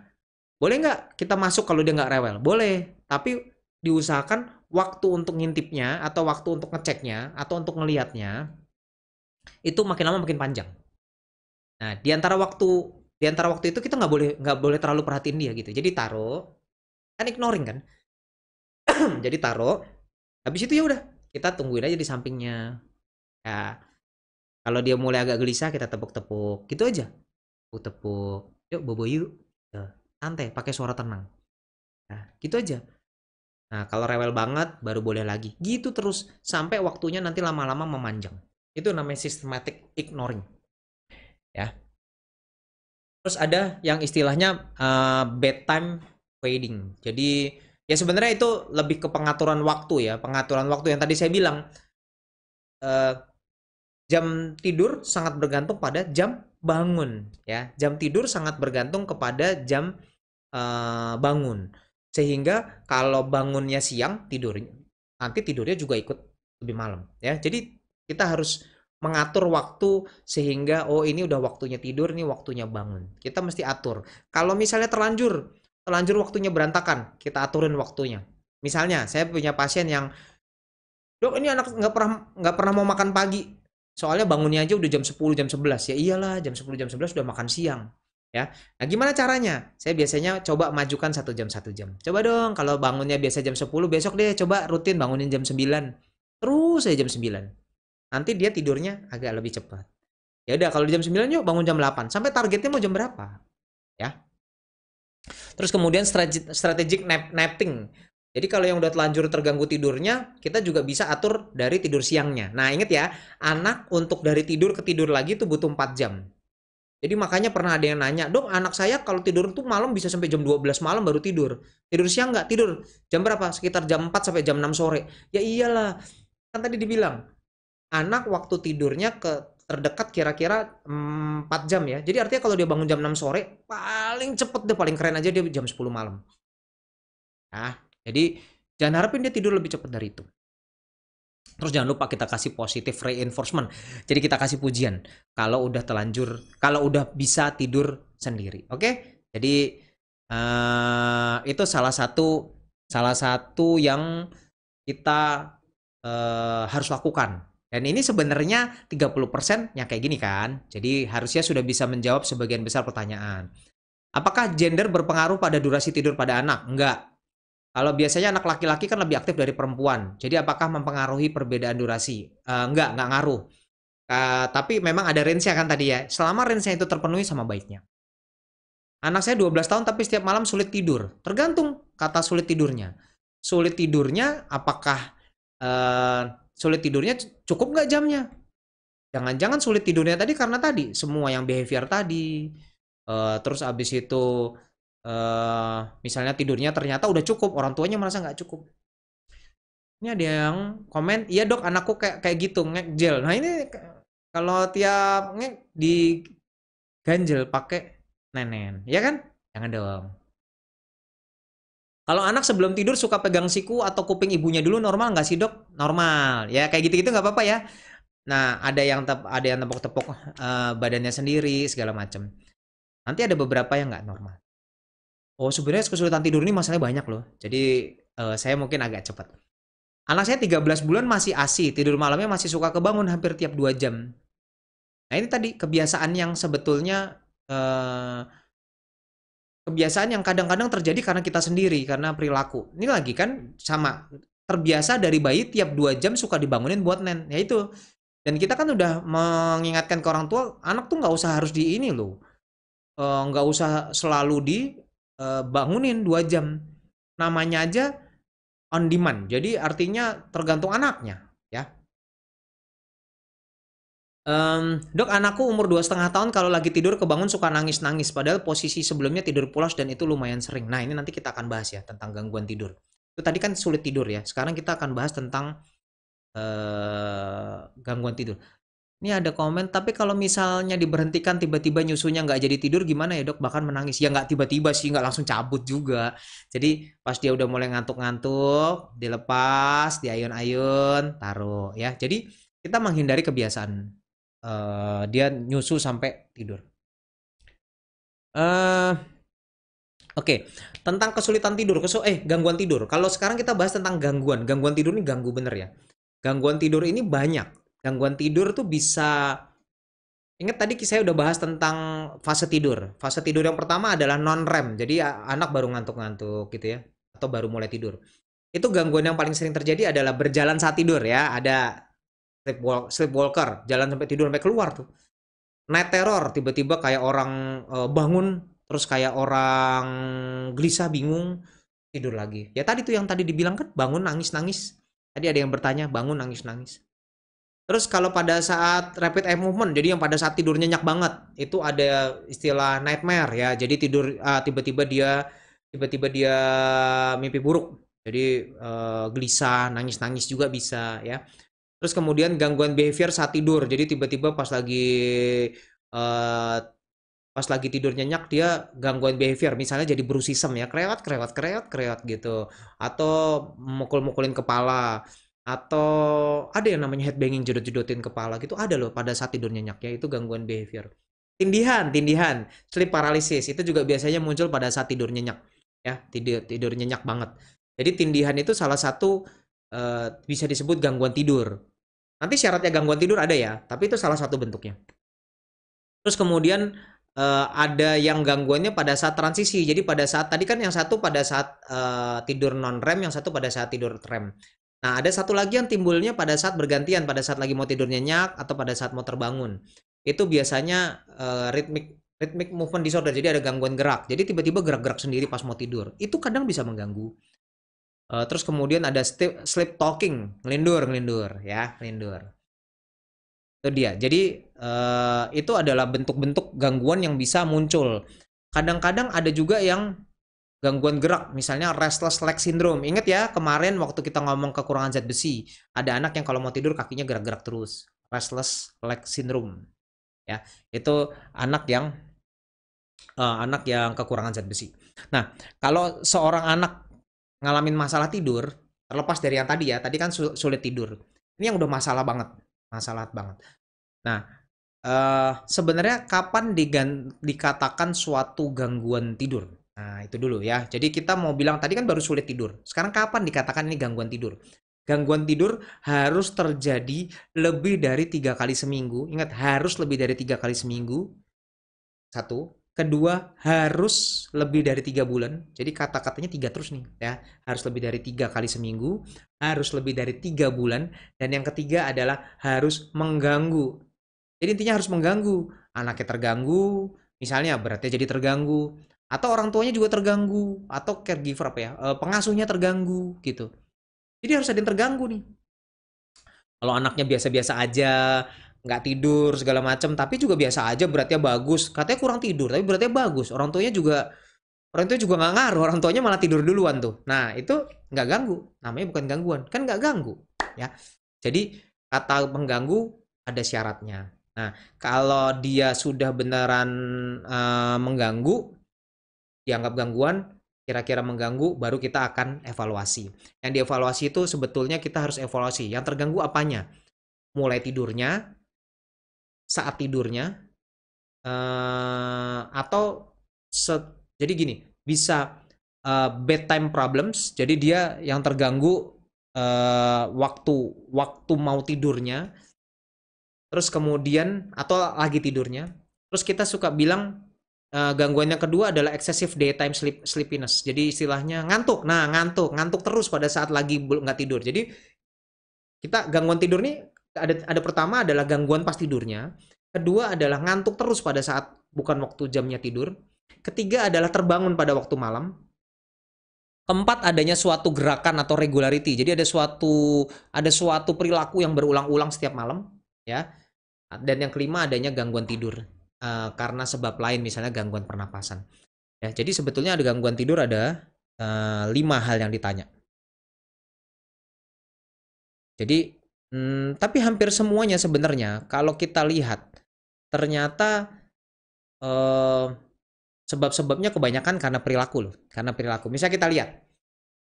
[SPEAKER 1] boleh nggak kita masuk kalau dia nggak rewel? Boleh, tapi diusahakan waktu untuk ngintipnya atau waktu untuk ngeceknya atau untuk ngelihatnya itu makin lama makin panjang. Nah, di antara waktu itu kita nggak boleh terlalu perhatiin dia gitu. Jadi taruh, kan ignoring kan. Jadi taruh, habis itu ya udah kita tungguin aja di sampingnya. Ya, kalau dia mulai agak gelisah kita tepuk-tepuk, gitu aja. Tepuk-tepuk, yuk bobo yuk. Tuh, santai, pakai suara tenang. Nah, gitu aja. Nah, kalau rewel banget baru boleh lagi. Gitu terus sampai waktunya nanti lama-lama memanjang. Itu namanya systematic ignoring, ya. Terus ada yang istilahnya bedtime fading. Jadi ya sebenarnya itu lebih ke pengaturan waktu ya, pengaturan waktu yang tadi saya bilang. eh, Jam tidur sangat bergantung pada jam bangun, ya. Jam tidur sangat bergantung kepada jam bangun. Sehingga kalau bangunnya siang, nanti tidurnya juga ikut lebih malam, ya. Jadi kita harus mengatur waktu sehingga oh ini udah waktunya tidur, ini waktunya bangun. Kita mesti atur. Kalau misalnya terlanjur, terlanjur waktunya berantakan, kita aturin waktunya. Misalnya saya punya pasien yang, dok ini anak nggak pernah mau makan pagi. Soalnya bangunnya aja udah jam 10 jam 11. Ya iyalah, jam 10 jam 11 udah makan siang. Ya. Nah, gimana caranya? Saya biasanya coba majukan 1 jam 1 jam. Coba dong kalau bangunnya biasa jam 10, besok deh coba rutin bangunin jam 9. Terus saya jam 9. Nanti dia tidurnya agak lebih cepat. Ya udah kalau jam 9 yuk bangun jam 8. Sampai targetnya mau jam berapa? Ya. Terus kemudian strategic napping. Jadi kalau yang udah telanjur terganggu tidurnya, kita juga bisa atur dari tidur siangnya. Nah, inget ya, anak untuk dari tidur ke tidur lagi tuh butuh 4 jam. Jadi makanya pernah ada yang nanya, dok anak saya kalau tidur tuh malam bisa sampai jam 12 malam baru tidur. Tidur siang nggak? Tidur jam berapa? Sekitar jam 4 sampai jam 6 sore. Ya iyalah, kan tadi dibilang, anak waktu tidurnya terdekat kira-kira 4 jam ya. Jadi artinya kalau dia bangun jam 6 sore, paling cepet deh, paling keren aja dia jam 10 malam. Nah, jadi jangan harapin dia tidur lebih cepat dari itu. Terus jangan lupa kita kasih positive reinforcement. Jadi kita kasih pujian kalau udah telanjur, kalau udah bisa tidur sendiri. Oke? Jadi itu salah satu yang kita harus lakukan. Dan ini sebenarnya 30% yang kayak gini kan. Jadi harusnya sudah bisa menjawab sebagian besar pertanyaan. Apakah gender berpengaruh pada durasi tidur pada anak? Enggak. Kalau biasanya anak laki-laki kan lebih aktif dari perempuan. Jadi apakah mempengaruhi perbedaan durasi? Enggak ngaruh. Tapi memang ada range-nya kan tadi ya. Selama range-nya itu terpenuhi sama baiknya. Anak saya 12 tahun tapi setiap malam sulit tidur. Tergantung kata sulit tidurnya. Sulit tidurnya apakah sulit tidurnya cukup nggak jamnya? Jangan-jangan sulit tidurnya tadi karena tadi semua yang behavior tadi. Terus abis itu misalnya tidurnya ternyata udah cukup, orang tuanya merasa nggak cukup. Ini ada yang komen, iya dok anakku kayak kayak gitu ngegel. Nah ini kalau tiap diganjel pakai nenen, ya kan? Jangan dong. Kalau anak sebelum tidur suka pegang siku atau kuping ibunya dulu, normal nggak sih dok? Normal, ya kayak gitu-gitu nggak apa-apa ya. Nah ada yang tepuk-tepuk badannya sendiri segala macam. Nanti ada beberapa yang nggak normal. Oh sebenarnya kesulitan tidur ini masalahnya banyak loh. Jadi saya mungkin agak cepat. Anak saya 13 bulan masih ASI, tidur malamnya masih suka kebangun hampir tiap 2 jam. Nah ini tadi kebiasaan yang sebetulnya kebiasaan yang kadang-kadang terjadi karena kita sendiri, karena perilaku. Ini lagi kan sama, terbiasa dari bayi tiap 2 jam suka dibangunin buat nen. Ya itu. Dan kita kan udah mengingatkan ke orang tua, anak tuh nggak usah harus di ini loh. Nggak usah selalu dibangunin 2 jam. Namanya aja on demand. Jadi artinya tergantung anaknya, ya. Dok, anakku umur 2,5 tahun kalau lagi tidur kebangun suka nangis-nangis, padahal posisi sebelumnya tidur pulas dan itu lumayan sering. Nah, ini nanti kita akan bahas ya tentang gangguan tidur. Itu tadi kan sulit tidur ya. Sekarang kita akan bahas tentang gangguan tidur. Ini ada komen, tapi kalau misalnya diberhentikan tiba-tiba nyusunya nggak jadi tidur gimana ya dok? Bahkan menangis. Ya nggak tiba-tiba sih, nggak langsung cabut juga. Jadi pas dia udah mulai ngantuk-ngantuk, dilepas, diayun-ayun, taruh ya. Jadi kita menghindari kebiasaan dia nyusu sampai tidur. Eh, Oke, tentang kesulitan tidur, gangguan tidur. Kalau sekarang kita bahas tentang gangguan. Gangguan tidur ini ganggu bener ya. Gangguan tidur ini banyak. Gangguan tidur tuh bisa. Ingat tadi saya udah bahas tentang fase tidur. Fase tidur yang pertama adalah non-REM. Jadi anak baru ngantuk-ngantuk gitu ya, atau baru mulai tidur. Itu gangguan yang paling sering terjadi adalah berjalan saat tidur ya. Ada sleepwalker, jalan sampai tidur sampai keluar tuh. Night terror, tiba-tiba kayak orang bangun terus kayak orang gelisah, bingung, tidur lagi. Ya tadi tuh yang tadi dibilang kan, bangun nangis-nangis. Tadi ada yang bertanya, bangun nangis-nangis. Terus kalau pada saat rapid eye movement, jadi yang pada saat tidur nyenyak banget, itu ada istilah nightmare ya. Jadi tiba-tiba dia mimpi buruk. Jadi gelisah, nangis-nangis juga bisa ya. Terus kemudian gangguan behavior saat tidur. Jadi tiba-tiba eh, pas lagi tidur nyenyak dia gangguan behavior, misalnya jadi brusisem ya, krewat krewat krewat krewat gitu, atau mukul-mukulin kepala, atau ada yang namanya headbanging, jedot-jedotin kepala gitu, ada loh pada saat tidur nyenyak ya, itu gangguan behavior. Tindihan, tindihan, sleep paralysis itu juga biasanya muncul pada saat tidur nyenyak ya, tidur tidur nyenyak banget. Jadi tindihan itu salah satu bisa disebut gangguan tidur. Nanti syaratnya gangguan tidur ada ya, tapi itu salah satu bentuknya. Terus kemudian ada yang gangguannya pada saat transisi. Jadi pada saat tadi kan yang satu pada saat tidur non REM, yang satu pada saat tidur REM. Nah, ada satu lagi yang timbulnya pada saat bergantian, pada saat lagi mau tidur nyenyak atau pada saat mau terbangun. Itu biasanya rhythmic movement disorder. Jadi ada gangguan gerak. Jadi tiba-tiba gerak-gerak sendiri pas mau tidur. Itu kadang bisa mengganggu. Terus kemudian ada sleep talking, ngelindur ya, ngelindur. Itu dia. Jadi itu adalah bentuk-bentuk gangguan yang bisa muncul. Kadang-kadang ada juga yang gangguan gerak, misalnya restless leg syndrome. Ingat ya, kemarin waktu kita ngomong kekurangan zat besi, ada anak yang kalau mau tidur kakinya gerak-gerak terus. Restless leg syndrome. Ya, itu anak yang kekurangan zat besi. Nah, kalau seorang anak ngalamin masalah tidur, terlepas dari yang tadi ya, tadi kan sulit tidur. Ini yang udah masalah banget, masalah banget. Nah, sebenarnya kapan dikatakan suatu gangguan tidur? Nah, itu dulu ya. Jadi kita mau bilang tadi kan baru sulit tidur. Sekarang kapan dikatakan ini gangguan tidur? Gangguan tidur harus terjadi lebih dari 3 kali seminggu. Ingat, harus lebih dari 3 kali seminggu. Satu. Kedua, harus lebih dari 3 bulan. Jadi kata-katanya tiga terus nih ya. Harus lebih dari 3 kali seminggu, harus lebih dari 3 bulan, dan yang ketiga adalah harus mengganggu. Jadi intinya harus mengganggu. Anaknya terganggu, misalnya beratnya jadi terganggu, atau orang tuanya juga terganggu, atau caregiver apa ya, pengasuhnya terganggu gitu. Jadi harus ada yang terganggu nih. Kalau anaknya biasa-biasa aja, nggak tidur segala macam, tapi juga biasa aja, beratnya bagus, katanya kurang tidur, tapi beratnya bagus. Orang tuanya juga nggak ngaruh, orang tuanya malah tidur duluan tuh. Nah itu nggak ganggu, namanya bukan gangguan, kan nggak ganggu, ya. Jadi kata mengganggu ada syaratnya. Nah kalau dia sudah beneran mengganggu, dianggap gangguan, kira-kira mengganggu, baru kita akan evaluasi. Yang dievaluasi itu sebetulnya kita harus evaluasi. Yang terganggu apanya? Mulai tidurnya, saat tidurnya, atau jadi gini, bisa bedtime problems. Jadi dia yang terganggu waktu waktu mau tidurnya, terus kemudian atau lagi tidurnya. Terus kita suka bilang gangguan yang kedua adalah excessive daytime sleepiness. Jadi istilahnya ngantuk. Nah, ngantuk terus pada saat lagi nggak tidur. Jadi kita gangguan tidur nih ada pertama adalah gangguan pas tidurnya. Kedua adalah ngantuk terus pada saat bukan waktu jamnya tidur. Ketiga adalah terbangun pada waktu malam. Keempat, adanya suatu gerakan atau regularity. Jadi ada suatu perilaku yang berulang-ulang setiap malam, ya. Dan yang kelima adanya gangguan tidur karena sebab lain, misalnya gangguan pernapasan. Ya, jadi sebetulnya ada gangguan tidur ada 5 hal yang ditanya. Jadi, tapi hampir semuanya sebenarnya kalau kita lihat ternyata eh, sebab-sebabnya kebanyakan karena perilaku loh, karena perilaku. Misalnya kita lihat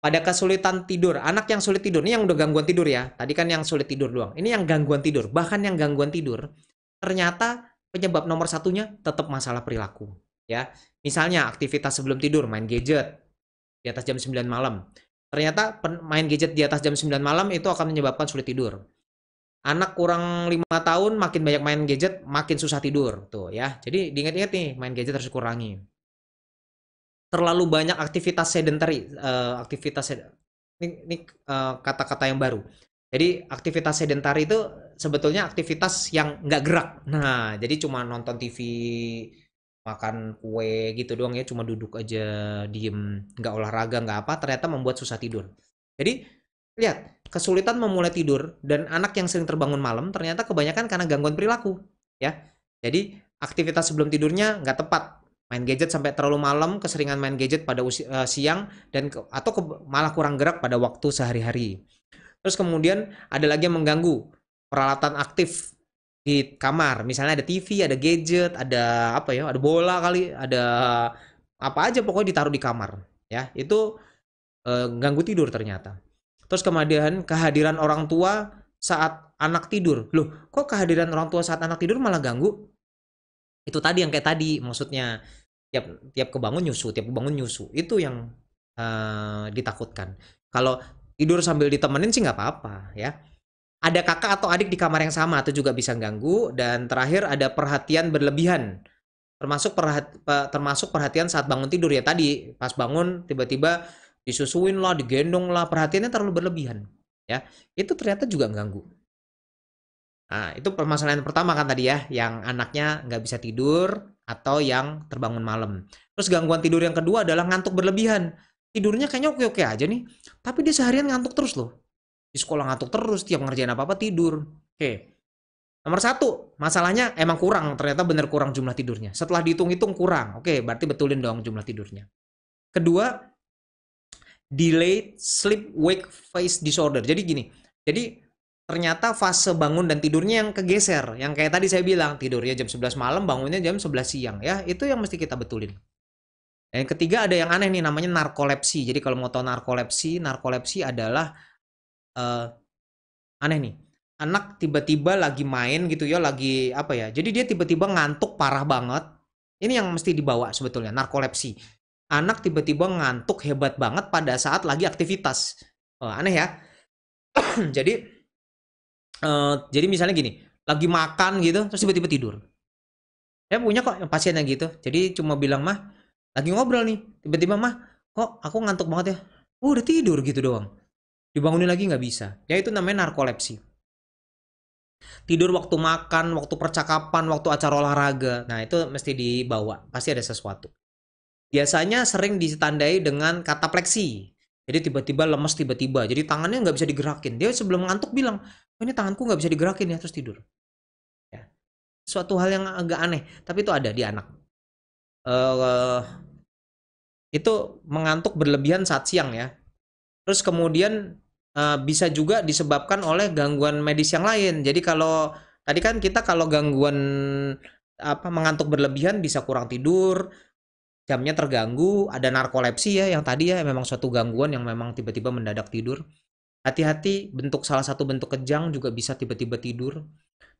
[SPEAKER 1] pada kesulitan tidur, anak yang sulit tidur, ini yang udah gangguan tidur ya. Tadi kan yang sulit tidur doang. Ini yang gangguan tidur. Bahkan yang gangguan tidur, ternyata penyebab nomor satunya tetap masalah perilaku. Ya, misalnya aktivitas sebelum tidur, main gadget di atas jam 9 malam. Ternyata main gadget di atas jam 9 malam itu akan menyebabkan sulit tidur. Anak kurang 5 tahun makin banyak main gadget, makin susah tidur. Tuh ya. Jadi diingat-ingat nih, main gadget harus kurangi. Terlalu banyak aktivitas sedentary, ini kata-kata yang baru. Jadi aktivitas sedentary itu sebetulnya aktivitas yang nggak gerak. Nah, jadi cuma nonton TV, makan kue gitu doang ya, cuma duduk aja diem, nggak olahraga, nggak apa, ternyata membuat susah tidur. Jadi lihat, kesulitan memulai tidur dan anak yang sering terbangun malam ternyata kebanyakan karena gangguan perilaku ya. Jadi aktivitas sebelum tidurnya nggak tepat, main gadget sampai terlalu malam, keseringan main gadget pada siang, dan atau malah kurang gerak pada waktu sehari-hari. Terus kemudian ada lagi yang mengganggu peralatan aktif di kamar. Misalnya ada TV, ada gadget, ada apa ya, ada bola kali, ada apa aja pokoknya ditaruh di kamar. Ya, itu ganggu tidur ternyata. Terus kemudian kehadiran orang tua saat anak tidur. Loh, kok kehadiran orang tua saat anak tidur malah ganggu? Itu tadi yang kayak tadi, maksudnya tiap tiap kebangun nyusu, tiap kebangun nyusu. Itu yang ditakutkan. Kalau tidur sambil ditemenin sih nggak apa-apa ya. Ada kakak atau adik di kamar yang sama itu juga bisa ganggu. Dan terakhir ada perhatian berlebihan. Termasuk perhatian saat bangun tidur ya tadi. Pas bangun tiba-tiba disusuin lah, digendong lah, perhatiannya terlalu berlebihan. Ya, itu ternyata juga ganggu. Nah, itu permasalahan pertama kan tadi ya, yang anaknya nggak bisa tidur atau yang terbangun malam. Terus gangguan tidur yang kedua adalah ngantuk berlebihan. Tidurnya kayaknya oke-oke aja nih, tapi dia seharian ngantuk terus loh. Di sekolah ngantuk terus, tiap ngerjain apa-apa tidur. Oke. Nomor satu, masalahnya emang kurang, ternyata bener kurang jumlah tidurnya. Setelah dihitung-hitung kurang. Oke, berarti betulin dong jumlah tidurnya. Kedua, delayed sleep wake phase disorder. Jadi gini, jadi ternyata fase bangun dan tidurnya yang kegeser. Yang kayak tadi saya bilang, tidurnya jam 11 malam, bangunnya jam 11 siang. Ya, itu yang mesti kita betulin. Dan yang ketiga ada yang aneh nih, namanya narkolepsi. Jadi kalau mau tahu narkolepsi adalah aneh nih. Anak tiba-tiba lagi main gitu ya, lagi apa ya. Jadi dia tiba-tiba ngantuk parah banget. Ini yang mesti dibawa sebetulnya, narkolepsi. Anak tiba-tiba ngantuk hebat banget pada saat lagi aktivitas. Aneh ya. Jadi jadi misalnya gini, lagi makan gitu, terus tiba-tiba tidur. Saya punya kok pasien yang gitu. Jadi cuma bilang, mah, lagi ngobrol nih, tiba-tiba mah, kok aku ngantuk banget ya. Oh, udah tidur gitu doang. Dibangunin lagi nggak bisa. Ya itu namanya narkolepsi. Tidur waktu makan, waktu percakapan, waktu acara olahraga. Nah itu mesti dibawa. Pasti ada sesuatu. Biasanya sering ditandai dengan katapleksi. Jadi tiba-tiba lemes tiba-tiba. Jadi tangannya nggak bisa digerakin. Dia sebelum ngantuk bilang, oh, ini tanganku nggak bisa digerakin ya, terus tidur. Ya. Suatu hal yang agak aneh, tapi itu ada di anak. Uh, itu mengantuk berlebihan saat siang ya. Terus kemudian bisa juga disebabkan oleh gangguan medis yang lain. Jadi kalau tadi kan kita kalau gangguan apa mengantuk berlebihan bisa kurang tidur, jamnya terganggu, ada narkolepsi ya yang tadi ya memang suatu gangguan yang memang tiba-tiba mendadak tidur. Hati-hati, salah satu bentuk kejang juga bisa tiba-tiba tidur.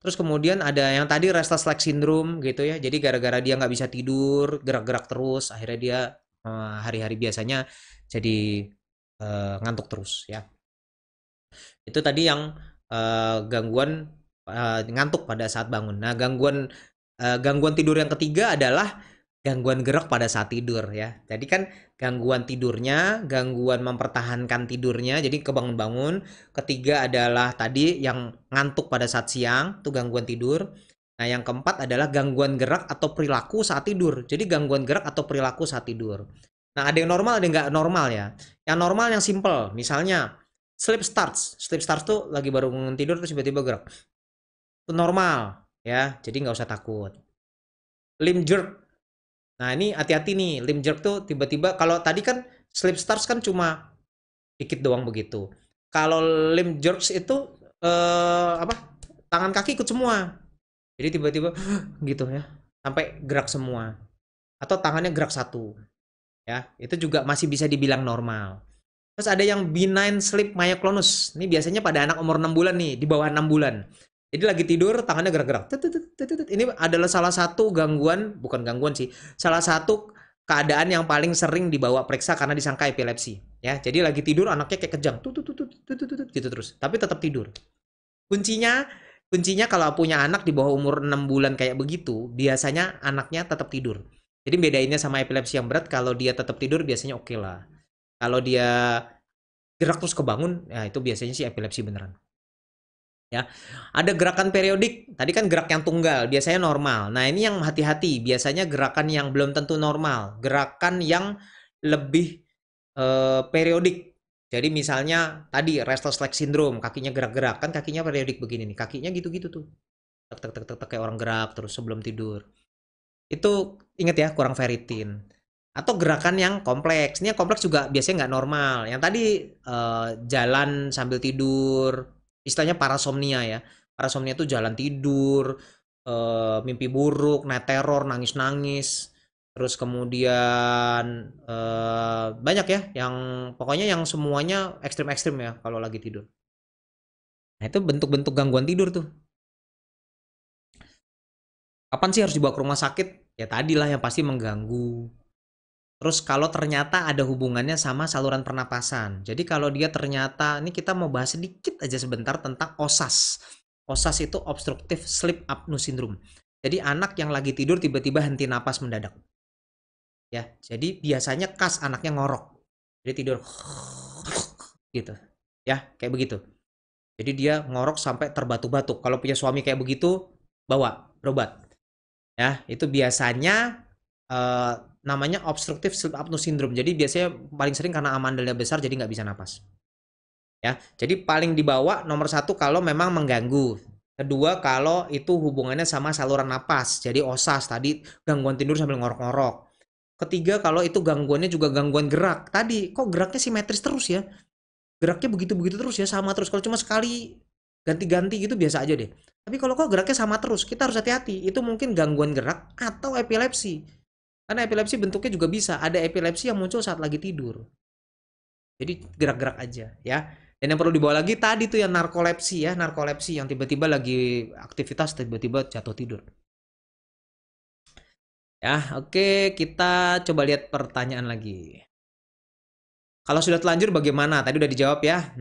[SPEAKER 1] Terus kemudian ada yang tadi restless leg syndrome gitu ya. Jadi gara-gara dia nggak bisa tidur, gerak-gerak terus, akhirnya dia hari-hari biasanya jadi ngantuk terus ya. Itu tadi yang gangguan ngantuk pada saat bangun. Nah, gangguan tidur yang ketiga adalah gangguan gerak pada saat tidur ya. Jadi kan gangguan tidurnya, gangguan mempertahankan tidurnya, jadi kebangun-bangun. Ketiga adalah tadi yang ngantuk pada saat siang, itu gangguan tidur. Nah, yang keempat adalah gangguan gerak atau perilaku saat tidur. Jadi gangguan gerak atau perilaku saat tidur. Nah, ada yang normal, ada yang nggak normal ya. Yang normal yang simple, misalnya sleep starts. Sleep starts tuh lagi baru bangun tidur terus tiba-tiba gerak. Itu normal. ya. Jadi nggak usah takut. Limb jerk. Nah, ini hati-hati nih. Limb jerk tuh tiba-tiba kalau tadi kan slip stars kan cuma dikit doang begitu. Kalau limb jerks itu apa? Tangan kaki ikut semua. Jadi tiba-tiba gitu ya. Sampai gerak semua. Atau tangannya gerak satu, ya. Itu juga masih bisa dibilang normal. Terus ada yang benign sleep myoclonus. Ini biasanya pada anak umur 6 bulan nih, di bawah 6 bulan. Jadi lagi tidur, tangannya gerak-gerak. Ini adalah salah satu gangguan, bukan gangguan sih, salah satu keadaan yang paling sering dibawa periksa karena disangka epilepsi. Ya, jadi lagi tidur anaknya kayak kejang, gitu terus. Tapi tetap tidur. Kuncinya, kuncinya kalau punya anak di bawah umur 6 bulan kayak begitu, biasanya anaknya tetap tidur. Jadi bedainnya sama epilepsi yang berat, kalau dia tetap tidur biasanya oke lah. Kalau dia gerak terus kebangun, ya itu biasanya sih epilepsi beneran. Ya, ada gerakan periodik. Tadi kan gerak yang tunggal, biasanya normal. Nah, ini yang hati-hati. Biasanya gerakan yang belum tentu normal, gerakan yang lebih periodik. Jadi misalnya tadi restless leg syndrome, kakinya gerak-gerak, kan kakinya periodik begini nih, kakinya gitu-gitu tuh. Tek tek tek tek tek, kayak orang gerak terus sebelum tidur. Itu inget ya, kurang ferritin. Atau gerakan yang kompleks. Ini yang kompleks juga biasanya nggak normal. Yang tadi jalan sambil tidur, istilahnya parasomnia ya. Parasomnia itu jalan tidur, mimpi buruk, night terror, nangis-nangis. Terus kemudian banyak ya yang pokoknya yang semuanya ekstrim-ekstrim ya kalau lagi tidur. Nah, itu bentuk-bentuk gangguan tidur tuh. Kapan sih harus dibawa ke rumah sakit? Ya tadilah yang pasti mengganggu. Terus kalau ternyata ada hubungannya sama saluran pernapasan. Jadi kalau dia ternyata, ini kita mau bahas sedikit aja sebentar tentang OSAS. OSAS itu Obstructive Sleep Apnea Syndrome. Jadi anak yang lagi tidur tiba-tiba henti napas mendadak. Ya, jadi biasanya khas anaknya ngorok. Jadi tidur gitu. Ya, kayak begitu. Jadi dia ngorok sampai terbatu-batuk. Kalau punya suami kayak begitu, bawa berobat. Ya, itu biasanya eh, namanya obstructive sleep apnea syndrome. Jadi biasanya paling sering karena amandalnya besar jadi nggak bisa napas. Ya, jadi paling dibawa nomor satu kalau memang mengganggu. Kedua kalau itu hubungannya sama saluran napas. Jadi OSAS tadi gangguan tidur sambil ngorok-ngorok. Ketiga kalau itu gangguannya juga gangguan gerak. Tadi kok geraknya simetris terus ya? Geraknya begitu-begitu terus ya, sama terus. Kalau cuma sekali ganti-ganti gitu biasa aja deh. Tapi kalau kok geraknya sama terus, kita harus hati-hati. Itu mungkin gangguan gerak atau epilepsi. Karena epilepsi bentuknya juga bisa. Ada epilepsi yang muncul saat lagi tidur. Jadi gerak-gerak aja ya. Dan yang perlu dibawa lagi tadi tuh yang narkolepsi ya. Narkolepsi yang tiba-tiba lagi aktivitas tiba-tiba jatuh tidur. Ya, oke, kita coba lihat pertanyaan lagi. Kalau sudah telanjur bagaimana? Tadi udah dijawab ya.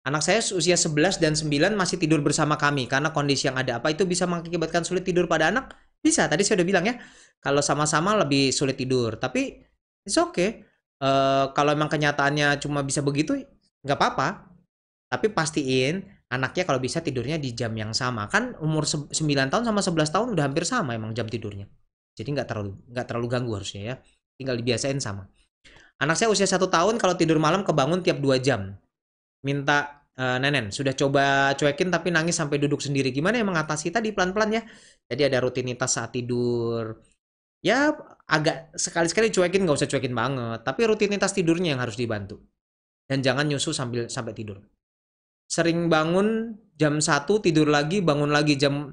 [SPEAKER 1] Anak saya usia 11 dan 9 masih tidur bersama kami karena kondisi yang ada. Apa itu bisa mengakibatkan sulit tidur pada anak? Bisa, tadi saya udah bilang ya. Kalau sama-sama lebih sulit tidur. Tapi it's okay. Kalau emang kenyataannya cuma bisa begitu, nggak apa-apa. Tapi pastiin anaknya kalau bisa tidurnya di jam yang sama. Kan umur 9 tahun sama 11 tahun udah hampir sama emang jam tidurnya. Jadi nggak terlalu ganggu harusnya ya. Tinggal dibiasain sama. Anak saya usia 1 tahun kalau tidur malam kebangun tiap 2 jam. Minta nenen, sudah coba cuekin tapi nangis sampai duduk sendiri. Gimana yang mengatasi tadi pelan-pelan ya? Jadi ada rutinitas saat tidur. Ya agak sekali-sekali cuekin, nggak usah cuekin banget. Tapi rutinitas tidurnya yang harus dibantu. Dan jangan nyusu sampai tidur. Sering bangun jam 1 tidur lagi, bangun lagi jam.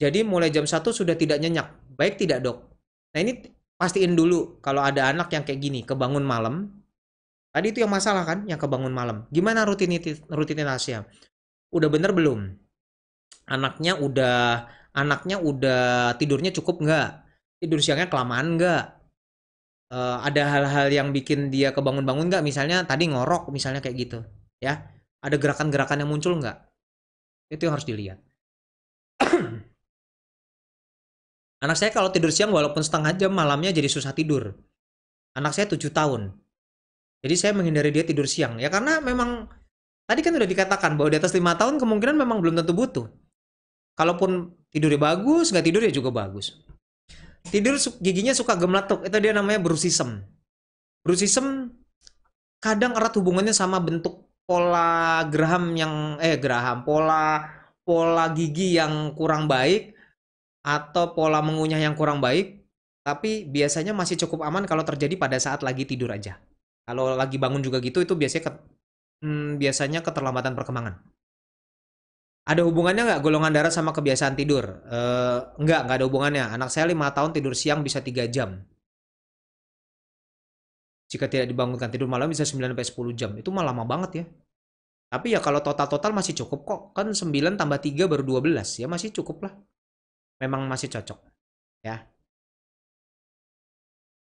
[SPEAKER 1] Jadi mulai jam 1 sudah tidak nyenyak. Baik tidak dok? Nah ini pastiin dulu kalau ada anak yang kayak gini, kebangun malam. Tadi itu yang masalah kan, yang kebangun malam. Gimana rutinitasnya? Udah bener belum? Anaknya udah tidurnya cukup nggak? Tidur siangnya kelamaan nggak? Ada hal-hal yang bikin dia kebangun-bangun nggak? Misalnya tadi ngorok, misalnya kayak gitu, ya. Ada gerakan-gerakan yang muncul nggak? Itu yang harus dilihat. Anak saya kalau tidur siang walaupun setengah jam malamnya jadi susah tidur. Anak saya 7 tahun. Jadi saya menghindari dia tidur siang. Ya karena memang tadi kan udah dikatakan bahwa di atas 5 tahun kemungkinan memang belum tentu butuh. Kalaupun tidurnya bagus, nggak tidur ya juga bagus. Tidur giginya suka gemletuk, itu dia namanya bruxism. Bruxism kadang erat hubungannya sama bentuk pola Graham pola pola gigi yang kurang baik atau pola mengunyah yang kurang baik, tapi biasanya masih cukup aman kalau terjadi pada saat lagi tidur aja. Kalau lagi bangun juga gitu, itu biasanya keterlambatan perkembangan. Ada hubungannya nggak golongan darah sama kebiasaan tidur? Nggak ada hubungannya. Anak saya 5 tahun tidur siang bisa 3 jam. Jika tidak dibangunkan tidur malam bisa 9 sampai 10 jam. Itu mah lama banget ya. Tapi ya kalau total-total masih cukup kok. Kan 9 tambah 3 baru 12. Ya masih cukup lah. Memang masih cocok. Ya.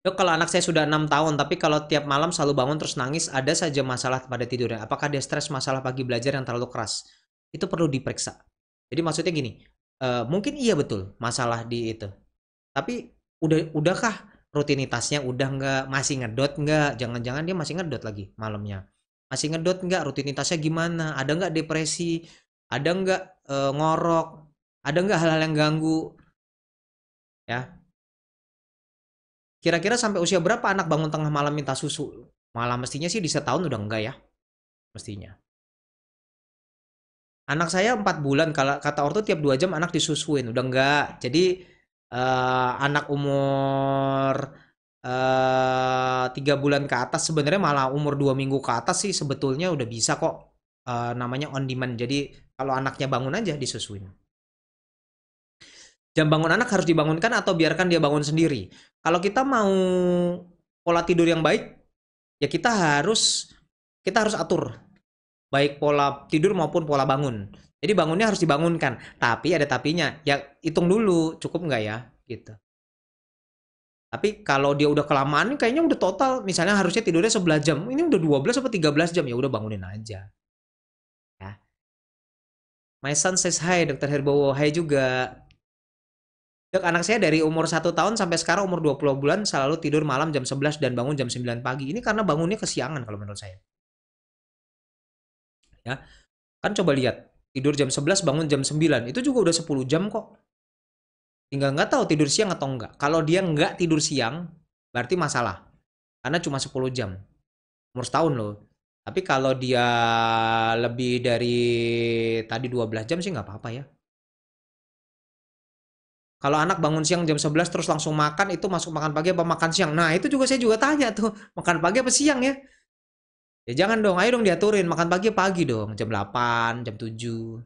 [SPEAKER 1] Dok, kalau anak saya sudah 6 tahun, tapi kalau tiap malam selalu bangun terus nangis, ada saja masalah pada tidurnya. Apakah dia stres masalah pagi belajar yang terlalu keras? Itu perlu diperiksa. Jadi maksudnya gini, mungkin iya betul masalah di itu. Tapi udahkah rutinitasnya udah nggak, masih ngedot nggak? Jangan-jangan dia masih ngedot lagi malamnya. Masih ngedot nggak? Rutinitasnya gimana? Ada nggak depresi? Ada nggak ngorok? Ada nggak hal-hal yang ganggu? Ya, kira-kira sampai usia berapa anak bangun tengah malam minta susu? Malah mestinya sih di setahun udah enggak ya, mestinya. Anak saya 4 bulan, kalau kata ortu tiap 2 jam anak disusuin, udah enggak. Jadi anak umur 3 bulan ke atas sebenarnya, malah umur 2 minggu ke atas sih sebetulnya udah bisa kok, namanya on demand. Jadi kalau anaknya bangun aja disusuin. Jam bangun anak harus dibangunkan atau biarkan dia bangun sendiri? Kalau kita mau pola tidur yang baik, ya kita harus atur baik pola tidur maupun pola bangun. Jadi bangunnya harus dibangunkan, tapi ada tapinya. Ya hitung dulu cukup nggak ya gitu. Tapi kalau dia udah kelamaan kayaknya udah total, misalnya harusnya tidurnya 11 jam. Ini udah 12 atau 13 jam, ya udah bangunin aja ya. My son says hi, Dokter Herbowo. Hai juga. Dok, anak saya dari umur 1 tahun sampai sekarang umur 20 bulan selalu tidur malam jam 11 dan bangun jam 9 pagi. Ini karena bangunnya kesiangan kalau menurut saya. Ya, kan coba lihat. Tidur jam 11 bangun jam 9. Itu juga udah 10 jam kok. Tinggal nggak tahu tidur siang atau enggak. Kalau dia nggak tidur siang, berarti masalah. Karena cuma 10 jam. Umur setahun loh. Tapi kalau dia lebih dari tadi 12 jam sih nggak apa-apa ya. Kalau anak bangun siang jam 11 terus langsung makan, itu masuk makan pagi apa makan siang? Nah, itu juga saya juga tanya tuh, makan pagi apa siang ya? Ya jangan dong, ayo dong diaturin, makan pagi dong, jam 8, jam 7.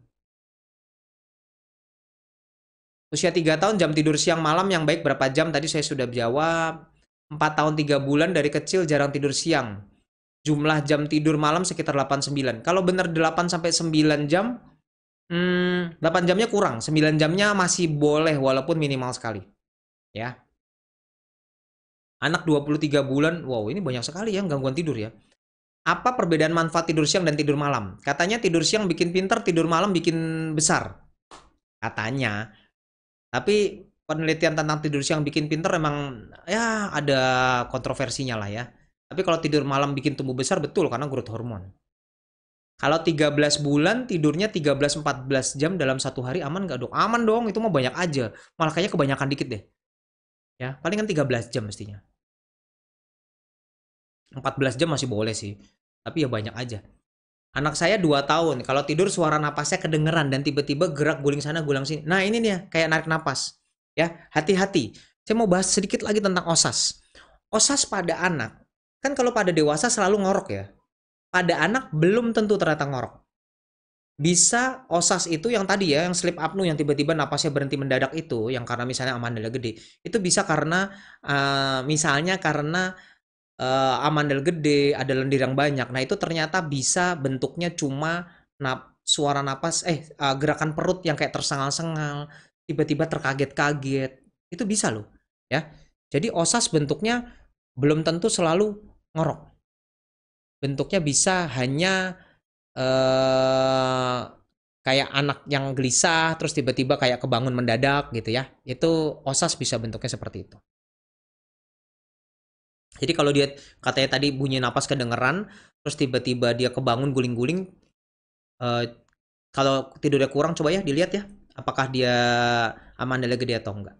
[SPEAKER 1] Usia 3 tahun jam tidur siang malam yang baik berapa jam? Tadi saya sudah jawab. 4 tahun 3 bulan dari kecil jarang tidur siang. Jumlah jam tidur malam sekitar 8-9. Kalau benar 8 sampai 9 jam, 8 jamnya kurang, 9 jamnya masih boleh walaupun minimal sekali. Ya. Anak 23 bulan, wow ini banyak sekali ya gangguan tidur ya. Apa perbedaan manfaat tidur siang dan tidur malam? Katanya tidur siang bikin pinter, tidur malam bikin besar. Katanya. Tapi penelitian tentang tidur siang bikin pinter emang ya ada kontroversinya lah ya. Tapi kalau tidur malam bikin tumbuh besar betul karena growth hormone. Kalau 13 bulan tidurnya 13-14 jam dalam 1 hari aman nggak dok? Aman dong, itu mah banyak aja. Malah kayaknya kebanyakan dikit deh. Ya, palingan 13 jam mestinya. 14 jam masih boleh sih. Tapi ya banyak aja. Anak saya 2 tahun, kalau tidur suara napasnya kedengeran dan tiba-tiba gerak guling sana guling sini. Nah ini nih ya, kayak narik napas. Ya, hati-hati. Saya mau bahas sedikit lagi tentang OSAS. OSAS pada anak, kan kalau pada dewasa selalu ngorok ya. Pada anak belum tentu ternyata ngorok. Bisa OSAS itu yang tadi ya, yang sleep apnea yang tiba-tiba napasnya berhenti mendadak itu, yang karena misalnya amandel gede. Itu bisa karena misalnya karena amandel gede, ada lendir yang banyak. Nah, itu ternyata bisa bentuknya cuma suara napas gerakan perut yang kayak tersengal-sengal, tiba-tiba terkaget-kaget. Itu bisa loh, ya. Jadi OSAS bentuknya belum tentu selalu ngorok. Bentuknya bisa hanya kayak anak yang gelisah terus tiba-tiba kayak kebangun mendadak gitu ya. Itu OSAS bisa bentuknya seperti itu. Jadi kalau dia katanya tadi bunyi napas kedengeran, terus tiba-tiba dia kebangun guling-guling, eh, kalau tidurnya kurang coba ya dilihat ya, apakah dia amandelnya gede atau enggak.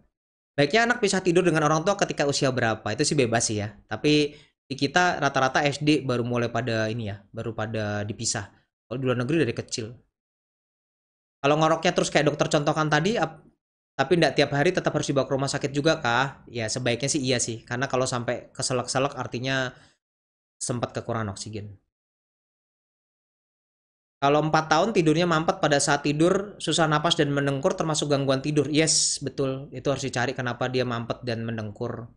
[SPEAKER 1] Baiknya anak bisa tidur dengan orang tua ketika usia berapa? Itu sih bebas sih ya. Tapi di kita rata-rata SD baru mulai pada ini ya, baru pada dipisah. Kalau di luar negeri dari kecil. Kalau ngoroknya terus kayak dokter contohkan tadi, tapi nggak tiap hari tetap harus dibawa ke rumah sakit juga kah? Ya sebaiknya sih iya sih, karena kalau sampai keselak-selak artinya sempat kekurangan oksigen. Kalau 4 tahun tidurnya mampet pada saat tidur, susah napas dan mendengkur termasuk gangguan tidur. Yes, betul. Itu harus dicari kenapa dia mampet dan mendengkur.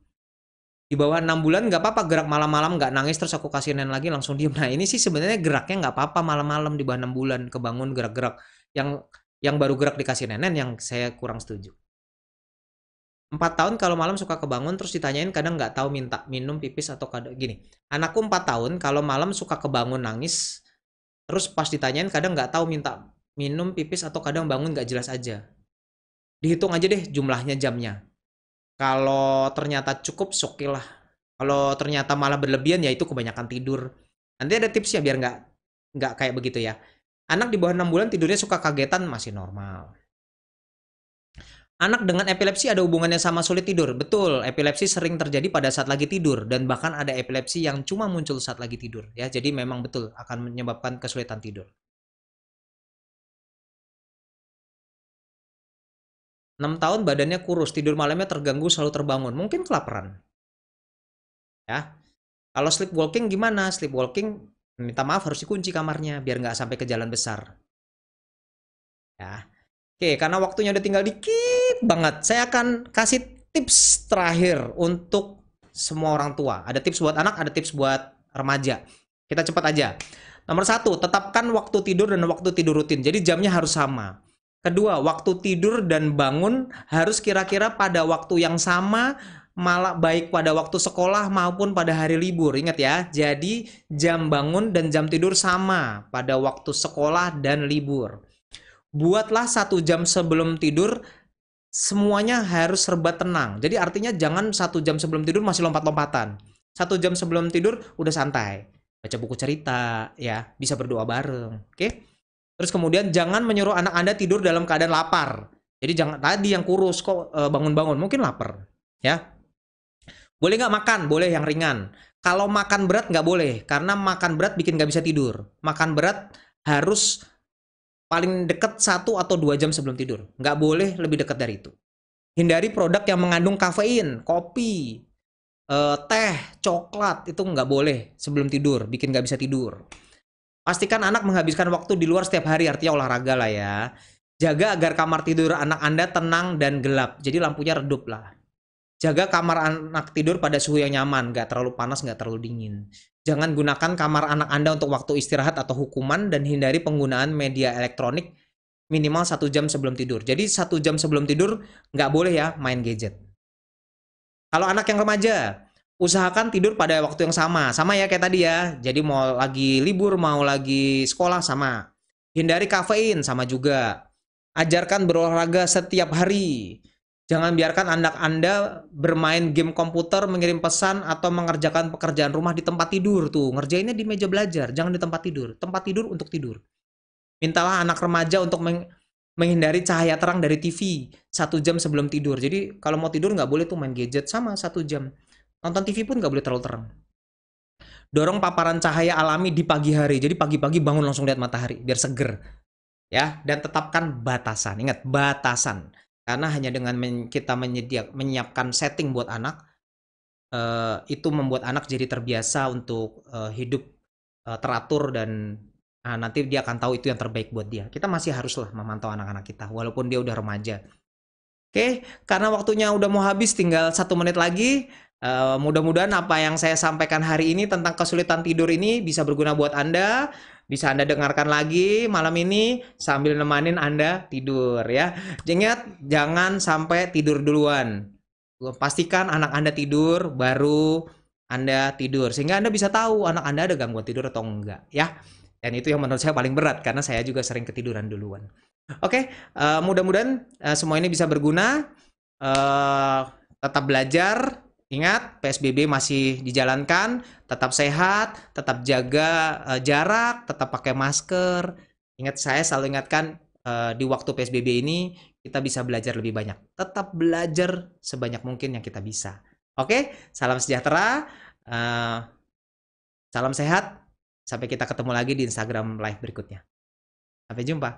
[SPEAKER 1] Di bawah 6 bulan nggak apa-apa gerak malam-malam, nggak nangis terus aku kasih nenen lagi langsung diem. Nah ini sih sebenarnya geraknya nggak apa-apa malam-malam di bawah 6 bulan kebangun gerak-gerak. Yang baru gerak dikasih nenen yang saya kurang setuju. 4 tahun kalau malam suka kebangun terus ditanyain kadang nggak tahu minta minum pipis atau kadang gini. Anakku 4 tahun kalau malam suka kebangun nangis terus pas ditanyain kadang nggak tahu minta minum pipis atau kadang bangun nggak jelas aja. Dihitung aja deh jumlahnya jamnya. Kalau ternyata cukup oke lah. Kalau ternyata malah berlebihan ya itu kebanyakan tidur. Nanti ada tipsnya biar nggak kayak begitu ya. Anak di bawah 6 bulan tidurnya suka kagetan masih normal. Anak dengan epilepsi ada hubungannya sama sulit tidur. Betul, epilepsi sering terjadi pada saat lagi tidur dan bahkan ada epilepsi yang cuma muncul saat lagi tidur ya. Jadi memang betul akan menyebabkan kesulitan tidur. 6 tahun badannya kurus, tidur malamnya terganggu, selalu terbangun. Mungkin kelaparan ya. Kalau sleepwalking gimana? Sleepwalking minta maaf harus dikunci kamarnya biar nggak sampai ke jalan besar ya. Oke, karena waktunya udah tinggal dikit banget, saya akan kasih tips terakhir untuk semua orang tua. Ada tips buat anak, ada tips buat remaja. Kita cepat aja. Nomor satu, tetapkan waktu tidur dan waktu tidur rutin. Jadi jamnya harus sama. Kedua, waktu tidur dan bangun harus kira-kira pada waktu yang sama, malah baik pada waktu sekolah maupun pada hari libur. Ingat ya, jadi jam bangun dan jam tidur sama pada waktu sekolah dan libur. Buatlah 1 jam sebelum tidur semuanya harus serba tenang. Jadi artinya jangan 1 jam sebelum tidur masih lompat-lompatan. 1 jam sebelum tidur udah santai. Baca buku cerita, ya bisa berdoa bareng. Oke? Terus kemudian jangan menyuruh anak Anda tidur dalam keadaan lapar. Jadi jangan tadi yang kurus kok bangun-bangun mungkin lapar, ya. Boleh nggak makan? Boleh yang ringan. Kalau makan berat nggak boleh, karena makan berat bikin nggak bisa tidur. Makan berat harus paling dekat 1 atau 2 jam sebelum tidur. Nggak boleh lebih dekat dari itu. Hindari produk yang mengandung kafein, kopi, teh, coklat, itu nggak boleh sebelum tidur, bikin nggak bisa tidur. Pastikan anak menghabiskan waktu di luar setiap hari, artinya olahraga lah ya. Jaga agar kamar tidur anak Anda tenang dan gelap, jadi lampunya redup lah. Jaga kamar anak tidur pada suhu yang nyaman, nggak terlalu panas, nggak terlalu dingin. Jangan gunakan kamar anak Anda untuk waktu istirahat atau hukuman dan hindari penggunaan media elektronik minimal 1 jam sebelum tidur. Jadi 1 jam sebelum tidur nggak boleh ya main gadget. Kalau anak yang remaja, usahakan tidur pada waktu yang sama. Sama ya kayak tadi ya. Jadi mau lagi libur, mau lagi sekolah sama. Hindari kafein sama juga. Ajarkan berolahraga setiap hari. Jangan biarkan anak Anda bermain game komputer, mengirim pesan, atau mengerjakan pekerjaan rumah di tempat tidur tuh. Ngerjainnya di meja belajar, jangan di tempat tidur. Tempat tidur untuk tidur. Mintalah anak remaja untuk menghindari cahaya terang dari TV 1 jam sebelum tidur. Jadi kalau mau tidur nggak boleh tuh main gadget sama 1 jam. Nonton TV pun nggak boleh terlalu terang. Dorong paparan cahaya alami di pagi hari. Jadi pagi-pagi bangun langsung lihat matahari biar seger. Ya, dan tetapkan batasan. Ingat, batasan. Karena hanya dengan kita menyiapkan setting buat anak, itu membuat anak jadi terbiasa untuk hidup teratur dan nanti dia akan tahu itu yang terbaik buat dia. Kita masih haruslah memantau anak-anak kita, walaupun dia udah remaja. Oke, karena waktunya udah mau habis, tinggal 1 menit lagi. Mudah-mudahan apa yang saya sampaikan hari ini tentang kesulitan tidur ini bisa berguna buat Anda. Bisa Anda dengarkan lagi malam ini sambil nemanin Anda tidur ya. Ingat, jangan sampai tidur duluan. Pastikan anak Anda tidur, baru Anda tidur. Sehingga Anda bisa tahu anak Anda ada gangguan tidur atau enggak ya. Dan itu yang menurut saya paling berat, karena saya juga sering ketiduran duluan. Oke, mudah-mudahan semua ini bisa berguna. Tetap belajar, ingat PSBB masih dijalankan, tetap sehat, tetap jaga jarak, tetap pakai masker. Ingat, saya selalu ingatkan di waktu PSBB ini kita bisa belajar lebih banyak. Tetap belajar sebanyak mungkin yang kita bisa. Oke, salam sejahtera, salam sehat. Sampai kita ketemu lagi di Instagram live berikutnya. Sampai jumpa.